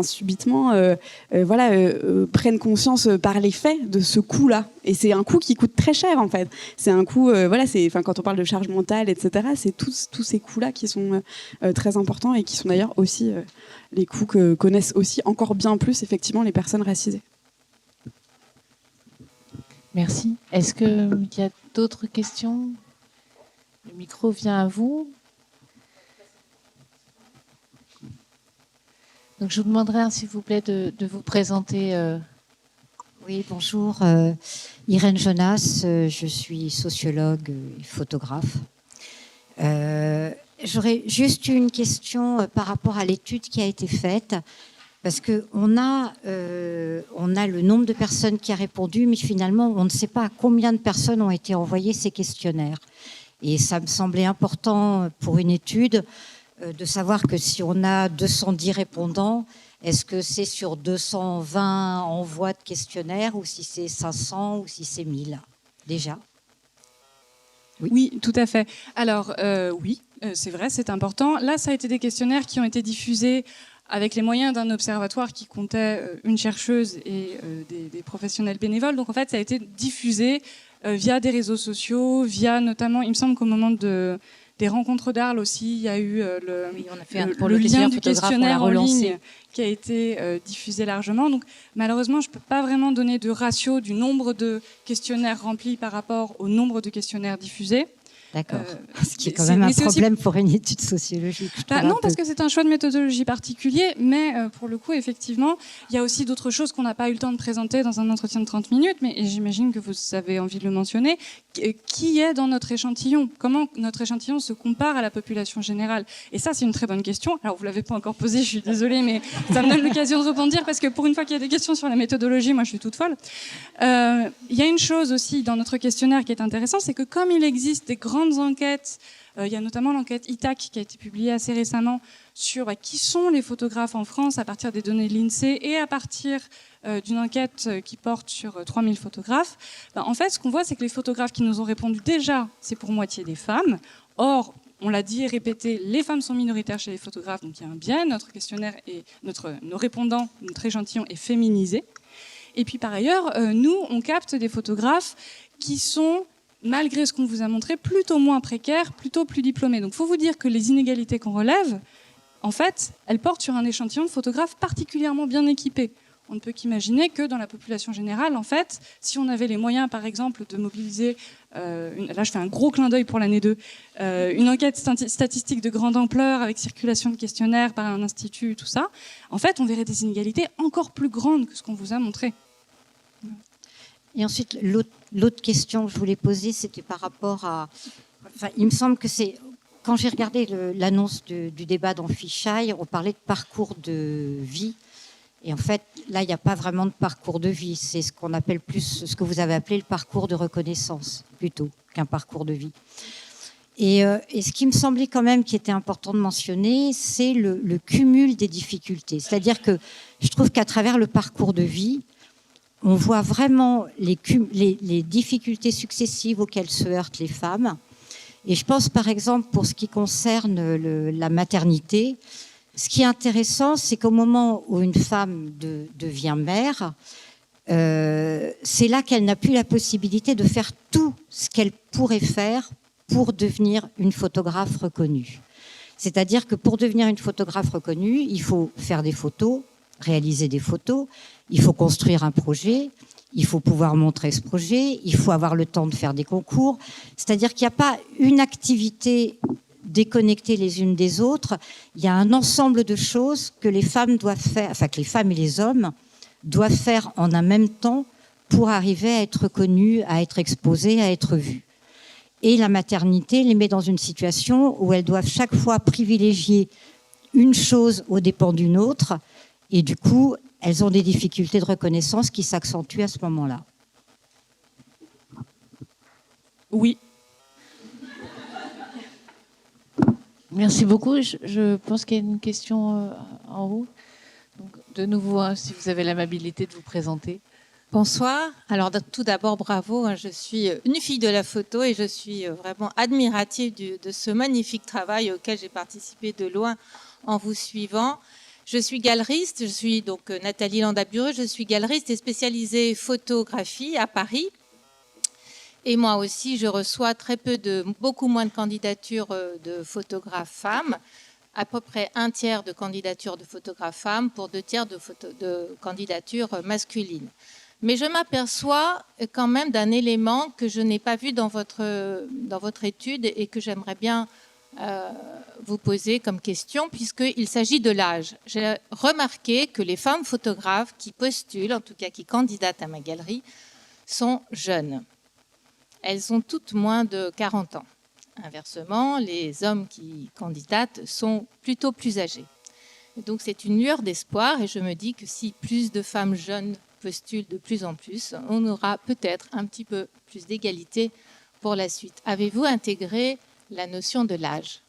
subitement prennent conscience par les faits de ce coût-là. Et c'est un coût qui coûte très cher, en fait. C'est un coût, quand on parle de charge mentale, etc., c'est tous ces coûts-là qui sont très importants et qui sont d'ailleurs aussi les coûts que connaissent aussi encore bien plus, effectivement, les personnes racisées. Merci. Est-ce qu'il y a d'autres questions ? Le micro vient à vous. Donc, je vous demanderai, s'il vous plaît, de vous présenter. Oui, bonjour. Irène Jonas, je suis sociologue et photographe. J'aurais juste une question par rapport à l'étude qui a été faite, parce qu'on a le nombre de personnes qui a répondu, mais finalement, on ne sait pas à combien de personnes ont été envoyés ces questionnaires. Et ça me semblait important pour une étude de savoir que si on a 210 répondants, est-ce que c'est sur 220 envois de questionnaires ou si c'est 500 ou si c'est 1000 déjà ? Oui, tout à fait. Alors, oui, c'est vrai, c'est important. Là, ça a été des questionnaires qui ont été diffusés avec les moyens d'un observatoire qui comptait une chercheuse et des professionnels bénévoles. Donc, en fait, ça a été diffusé via des réseaux sociaux, via notamment, il me semble qu'au moment des rencontres d'Arles aussi. Il y a eu Oui, on a fait pour le lien questionnaire du photographe, questionnaire on en l'a relancé. ligne qui a été diffusé largement. Donc malheureusement, je ne peux pas vraiment donner de ratio du nombre de questionnaires remplis par rapport au nombre de questionnaires diffusés. D'accord. Ce qui est quand c'est- même un mais c'est aussi- problème pour une étude sociologique. je trouve un non, peu. parce que c'est un choix de méthodologie particulier, mais pour le coup, effectivement, il y a aussi d'autres choses qu'on n'a pas eu le temps de présenter dans un entretien de 30 minutes, mais et j'imagine que vous avez envie de le mentionner. Qui est dans notre échantillon? Comment notre échantillon se compare à la population générale? Et ça, c'est une très bonne question. Alors, vous ne l'avez pas encore posée, je suis désolée, mais ça me donne l'occasion de rebondir, parce que pour une fois qu'il y a des questions sur la méthodologie, moi, je suis toute folle. Il y a une chose aussi dans notre questionnaire qui est intéressante, c'est que comme il existe des grandes enquêtes, il y a notamment l'enquête ITAC qui a été publiée assez récemment sur qui sont les photographes en France à partir des données de l'INSEE et à partir d'une enquête qui porte sur 3000 photographes. En fait, ce qu'on voit, c'est que les photographes qui nous ont répondu, déjà, c'est pour moitié des femmes. Or, on l'a dit et répété, les femmes sont minoritaires chez les photographes, donc il y a un biais. Notre questionnaire et nos répondants, notre échantillon est féminisé. Et puis par ailleurs, nous, on capte des photographes qui sont, malgré ce qu'on vous a montré, plutôt moins précaires, plutôt plus diplômés. Donc il faut vous dire que les inégalités qu'on relève, en fait, elles portent sur un échantillon de photographes particulièrement bien équipés. On ne peut qu'imaginer que dans la population générale, en fait, si on avait les moyens, par exemple, de mobiliser, là je fais un gros clin d'œil pour l'année 2, une enquête statistique de grande ampleur avec circulation de questionnaires par un institut, tout ça, en fait, on verrait des inégalités encore plus grandes que ce qu'on vous a montré. Et ensuite, l'autre question que je voulais poser, c'était par rapport à... Enfin, il me semble que c'est... Quand j'ai regardé l'annonce du débat dans Fisheye, on parlait de parcours de vie. Et en fait, là, il n'y a pas vraiment de parcours de vie. C'est ce qu'on appelle plus, ce que vous avez appelé le parcours de reconnaissance, plutôt qu'un parcours de vie. Et ce qui me semblait quand même qui était important de mentionner, c'est le cumul des difficultés. C'est-à-dire que je trouve qu'à travers le parcours de vie, on voit vraiment les difficultés successives auxquelles se heurtent les femmes. Et je pense, par exemple, pour ce qui concerne la maternité, ce qui est intéressant, c'est qu'au moment où une femme devient mère, c'est là qu'elle n'a plus la possibilité de faire tout ce qu'elle pourrait faire pour devenir une photographe reconnue. C'est-à-dire que pour devenir une photographe reconnue, il faut faire des photos, réaliser des photos, il faut construire un projet, il faut pouvoir montrer ce projet, il faut avoir le temps de faire des concours. C'est-à-dire qu'il n'y a pas une activité déconnectées les unes des autres. Il y a un ensemble de choses que les femmes doivent faire, enfin que les femmes et les hommes doivent faire en un même temps pour arriver à être connues, à être exposées, à être vues. Et la maternité les met dans une situation où elles doivent chaque fois privilégier une chose aux dépens d'une autre, et du coup, elles ont des difficultés de reconnaissance qui s'accentuent à ce moment-là. Oui. Merci beaucoup. Je pense qu'il y a une question en haut. Donc, de nouveau, si vous avez l'amabilité de vous présenter. Bonsoir. Alors tout d'abord, bravo. Je suis une fille de la photo et je suis vraiment admirative de ce magnifique travail auquel j'ai participé de loin en vous suivant. Je suis galeriste, je suis donc Nathalie Landaburu, je suis galeriste et spécialisée photographie à Paris. Et moi aussi, je reçois beaucoup moins de candidatures de photographes femmes, à peu près un tiers de candidatures de photographes femmes pour 2 tiers de candidatures masculines. Mais je m'aperçois quand même d'un élément que je n'ai pas vu dans votre étude et que j'aimerais bien vous poser comme question, puisqu'il s'agit de l'âge. J'ai remarqué que les femmes photographes qui postulent, en tout cas qui candidatent à ma galerie, sont jeunes. Elles ont toutes moins de 40 ans. Inversement, les hommes qui candidatent sont plutôt plus âgés. Et donc c'est une lueur d'espoir et je me dis que si plus de femmes jeunes postulent de plus en plus, on aura peut-être un petit peu plus d'égalité pour la suite. Avez-vous intégré la notion de l'âge ?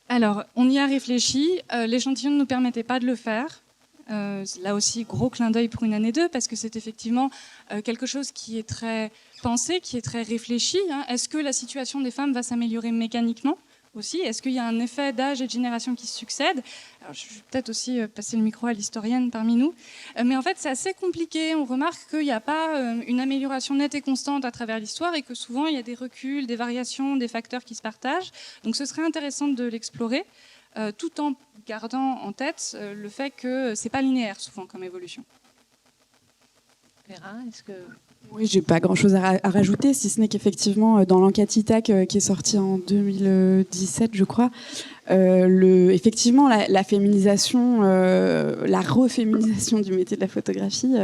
Alors, on y a réfléchi. L'échantillon ne nous permettait pas de le faire. Là aussi, gros clin d'œil pour une année 2, parce que c'est effectivement quelque chose qui est très pensé, qui est très réfléchi. Est-ce que la situation des femmes va s'améliorer mécaniquement ? aussi. Est-ce qu'il y a un effet d'âge et de génération qui se succèdent? Alors, je vais peut-être aussi passer le micro à l'historienne parmi nous. Mais en fait, c'est assez compliqué. On remarque qu'il n'y a pas une amélioration nette et constante à travers l'histoire et que souvent, il y a des reculs, des variations, des facteurs qui se partagent. Donc, ce serait intéressant de l'explorer, tout en gardant en tête le fait que ce n'est pas linéaire, souvent, comme évolution. Vera, est-ce que... Oui, j'ai pas grand-chose à rajouter, si ce n'est qu'effectivement, dans l'enquête ITAC qui est sortie en 2017, je crois, effectivement, la féminisation, la reféminisation du métier de la photographie,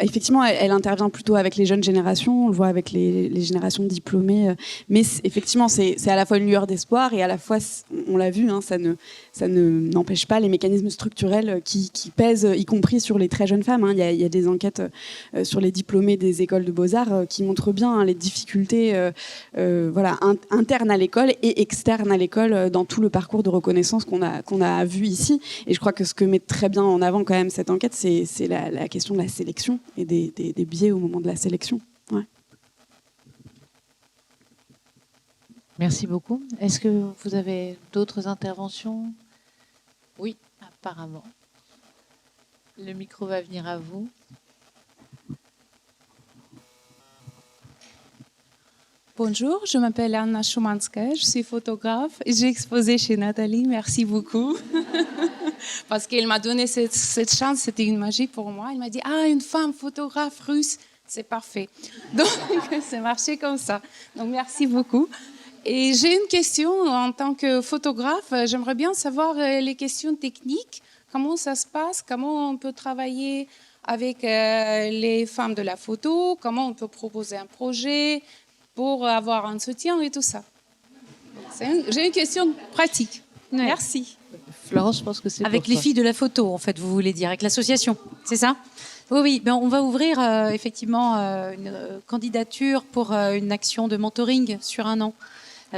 effectivement, elle intervient plutôt avec les jeunes générations, on le voit avec les générations diplômées, mais effectivement, c'est à la fois une lueur d'espoir et à la fois, on l'a vu, hein, ça n'empêche pas les mécanismes structurels qui pèsent, y compris sur les très jeunes femmes. Hein. Il y a des enquêtes sur les diplômés des écoles de beaux-arts qui montrent bien hein, les difficultés internes à l'école et externes à l'école dans tout le parcours de reconnaissance qu'on a vu ici. Et je crois que ce que met très bien en avant quand même cette enquête, c'est la question de la sélection et des biais au moment de la sélection. Ouais. Merci beaucoup. Est-ce que vous avez d'autres interventions? Oui, apparemment. Le micro va venir à vous. Bonjour, je m'appelle Anna Schumanska, je suis photographe et j'ai exposé chez Nathalie. Merci beaucoup. Parce qu'elle m'a donné cette chance, c'était une magie pour moi. Elle m'a dit, une femme photographe russe, c'est parfait. Donc, c'est marché comme ça. Donc, merci beaucoup. Et j'ai une question en tant que photographe. J'aimerais bien savoir les questions techniques. Comment ça se passe? Comment on peut travailler avec les femmes de la photo? Comment on peut proposer un projet pour avoir un soutien et tout ça? J'ai une question pratique. Ouais. Merci. Florence, je pense que c'est avec les filles de la photo, en fait, vous voulez dire, avec l'association, c'est ça? Oui. Ben, on va ouvrir effectivement une candidature pour une action de mentoring sur 1 an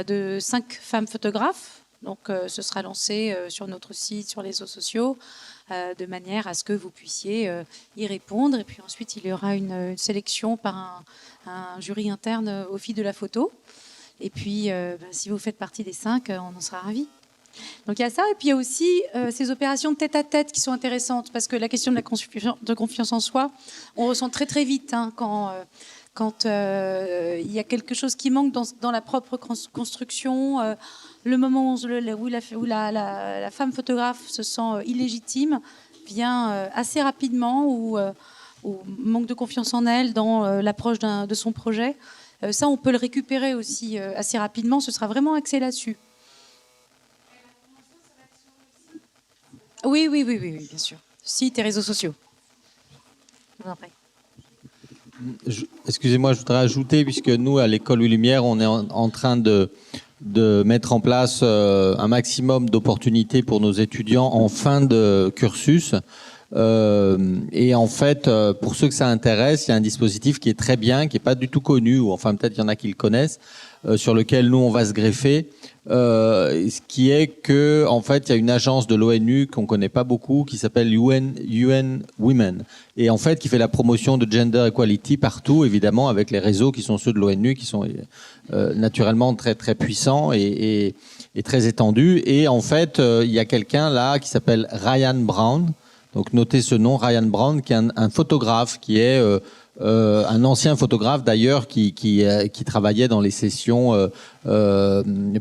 de 5 femmes photographes. Donc, ce sera lancé sur notre site, sur les réseaux sociaux, de manière à ce que vous puissiez y répondre. Et puis ensuite, il y aura une sélection par un jury interne aux filles de la photo. Et puis, si vous faites partie des 5, on en sera ravis. Donc il y a ça, et puis il y a aussi ces opérations de tête-à-tête qui sont intéressantes, parce que la question de confiance en soi, on ressent très très vite hein, quand il y a quelque chose qui manque dans la propre construction, le moment où la femme photographe se sent illégitime vient assez rapidement, ou manque de confiance en elle dans l'approche de son projet. Ça, on peut le récupérer aussi assez rapidement, ce sera vraiment axé là-dessus. Oui, bien sûr. Site et réseaux sociaux. Excusez-moi, je voudrais ajouter, puisque nous, à l'École Louis Lumière, on est en train de mettre en place un maximum d'opportunités pour nos étudiants en fin de cursus. Et en fait, pour ceux que ça intéresse, il y a un dispositif qui est très bien, qui n'est pas du tout connu, ou enfin peut-être il y en a qui le connaissent, sur lequel nous, on va se greffer. Ce qui est que, en fait, il y a une agence de l'ONU qu'on connaît pas beaucoup, qui s'appelle UN Women, et en fait, qui fait la promotion de gender equality partout, évidemment, avec les réseaux qui sont ceux de l'ONU, qui sont naturellement très très puissants et très étendus. Et en fait, il y a quelqu'un là qui s'appelle Ryan Brown. Donc, notez ce nom, Ryan Brown, qui est un photographe, qui est un ancien photographe d'ailleurs qui travaillait dans les sessions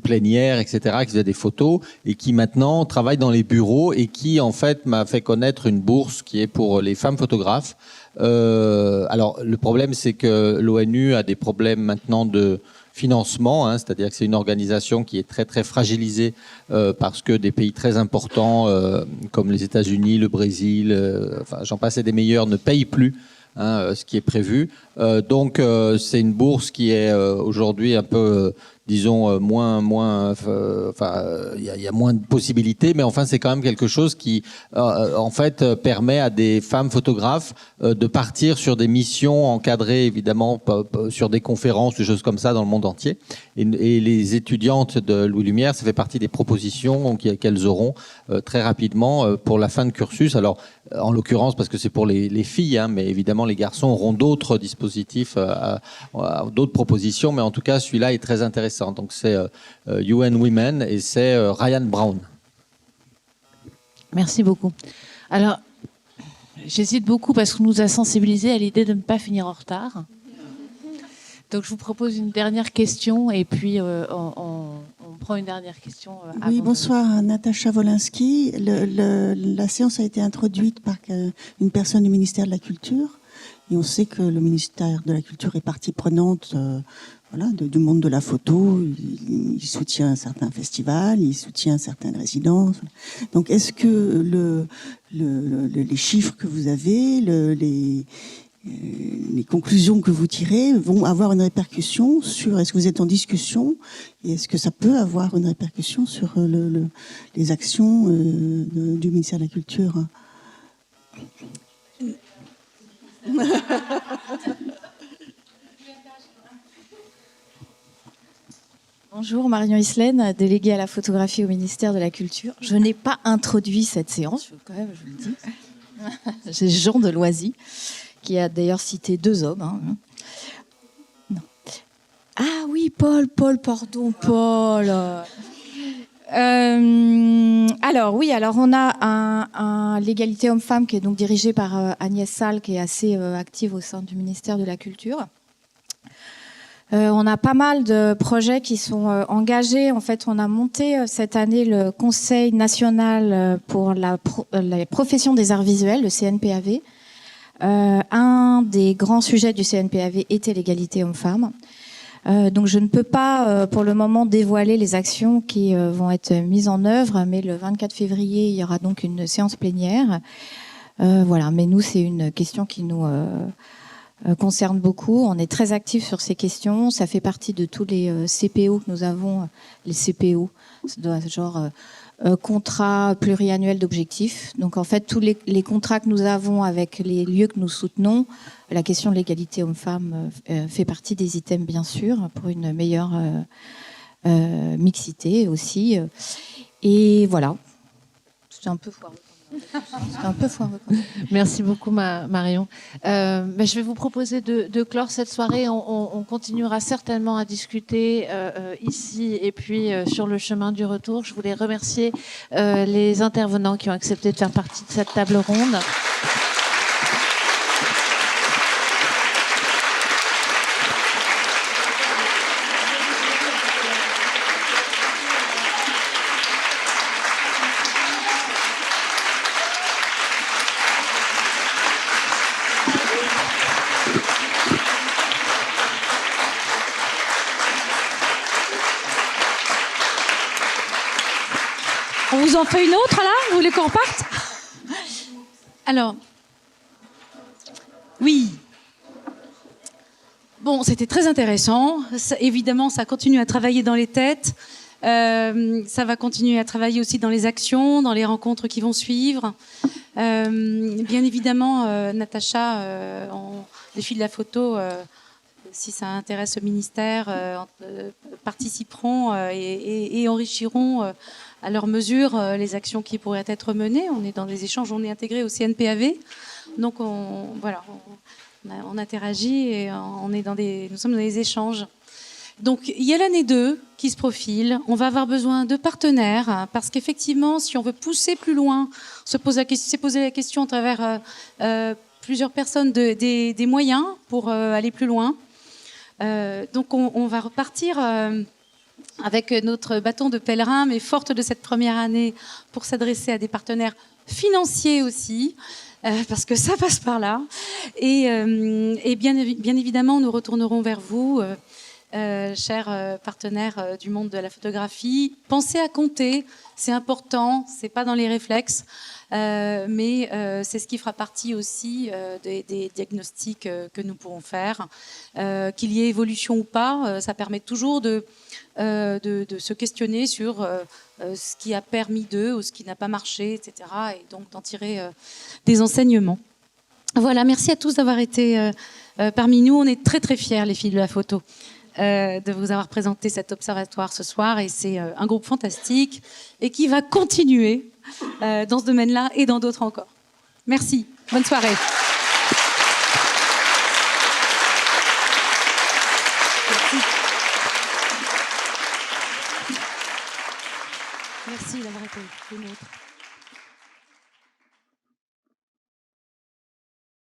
plénières, etc., qui faisait des photos et qui maintenant travaille dans les bureaux et qui en fait m'a fait connaître une bourse qui est pour les femmes photographes. Alors le problème c'est que l'ONU a des problèmes maintenant de financement, hein, c'est-à-dire que c'est une organisation qui est très très fragilisée parce que des pays très importants comme les États-Unis, le Brésil, enfin j'en passe et des meilleurs ne payent plus. Ce qui est prévu. Donc, c'est une bourse qui est aujourd'hui un peu, disons, moins. Enfin, il y a moins de possibilités, mais enfin, c'est quand même quelque chose qui, en fait, permet à des femmes photographes de partir sur des missions encadrées, évidemment, sur des conférences, des choses comme ça dans le monde entier. Et les étudiantes de Louis Lumière, ça fait partie des propositions qu'elles auront très rapidement pour la fin de cursus. Alors, en l'occurrence parce que c'est pour les filles, hein, mais évidemment les garçons auront d'autres dispositifs, d'autres propositions, mais en tout cas celui-là est très intéressant. Donc c'est UN Women et c'est Ryan Brown. Merci beaucoup. Alors, j'hésite beaucoup parce qu'on nous a sensibilisés à l'idée de ne pas finir en retard. Donc je vous propose une dernière question et puis on prend une dernière question. Oui, bonsoir, Natacha Wolinski. La séance a été introduite par une personne du ministère de la Culture. Et on sait que le ministère de la Culture est partie prenante du monde de la photo. Il soutient certains festivals, il soutient certaines résidences. Donc est-ce que les chiffres que vous avez, les conclusions que vous tirez vont avoir une répercussion sur, est-ce que vous êtes en discussion et est-ce que ça peut avoir une répercussion sur les actions du ministère de la Culture? Bonjour, Marion Islaine, déléguée à la photographie au ministère de la Culture. Je n'ai pas introduit cette séance, je le dis. C'est Jean de Loisy, qui a d'ailleurs cité 2 hommes. Hein. Non. Ah oui, Paul, pardon, Paul. Alors on a l'égalité homme-femme qui est donc dirigé par Agnès Salle, qui est assez active au sein du ministère de la Culture. On a pas mal de projets qui sont engagés. En fait, on a monté cette année le Conseil national pour la profession des arts visuels, le CNPAV. Un des grands sujets du CNPAV était l'égalité homme-femme. Donc je ne peux pas pour le moment dévoiler les actions qui vont être mises en œuvre, mais le 24 février, il y aura donc une séance plénière. Voilà, mais nous, c'est une question qui nous concerne beaucoup. On est très actifs sur ces questions. Ça fait partie de tous les CPO que nous avons. Les CPO, genre contrat pluriannuel d'objectifs. Donc en fait, tous les contrats que nous avons avec les lieux que nous soutenons, la question de l'égalité homme-femme fait partie des items, bien sûr, pour une meilleure mixité aussi. Et voilà. C'était un peu foireux. Merci beaucoup Marion. Je vais vous proposer de clore cette soirée. On continuera certainement à discuter ici et puis sur le chemin du retour. Je voulais remercier les intervenants qui ont accepté de faire partie de cette table ronde. On vous en fait une autre là? Vous voulez qu'on reparte? Alors, oui. Bon, c'était très intéressant. Évidemment, ça continue à travailler dans les têtes. Ça va continuer à travailler aussi dans les actions, dans les rencontres qui vont suivre. Bien évidemment, Natacha, les filles de la photo, si ça intéresse le ministère, participeront et enrichiront à leur mesure les actions qui pourraient être menées. On est dans des échanges, on est intégré au CNPAV, donc on interagit et nous sommes dans des échanges. Donc il y a l'année 2 qui se profile. On va avoir besoin de partenaires parce qu'effectivement, si on veut pousser plus loin, se poser la question à travers plusieurs personnes des moyens pour aller plus loin. Donc on va repartir avec notre bâton de pèlerin, mais forte de cette première année, pour s'adresser à des partenaires financiers aussi, parce que ça passe par là. Et bien évidemment, nous retournerons vers vous, chers partenaires du monde de la photographie. Pensez à compter, c'est important, c'est pas dans les réflexes, mais c'est ce qui fera partie aussi des diagnostics que nous pourrons faire. Qu'il y ait évolution ou pas, ça permet toujours de se questionner sur ce qui a permis d'eux ou ce qui n'a pas marché, etc. Et donc d'en tirer des enseignements. Voilà, merci à tous d'avoir été parmi nous. On est très très fiers, les filles de la photo, de vous avoir présenté cet observatoire ce soir. Et c'est un groupe fantastique et qui va continuer dans ce domaine-là et dans d'autres encore. Merci. Bonne soirée. Merci d'avoir été le nôtre.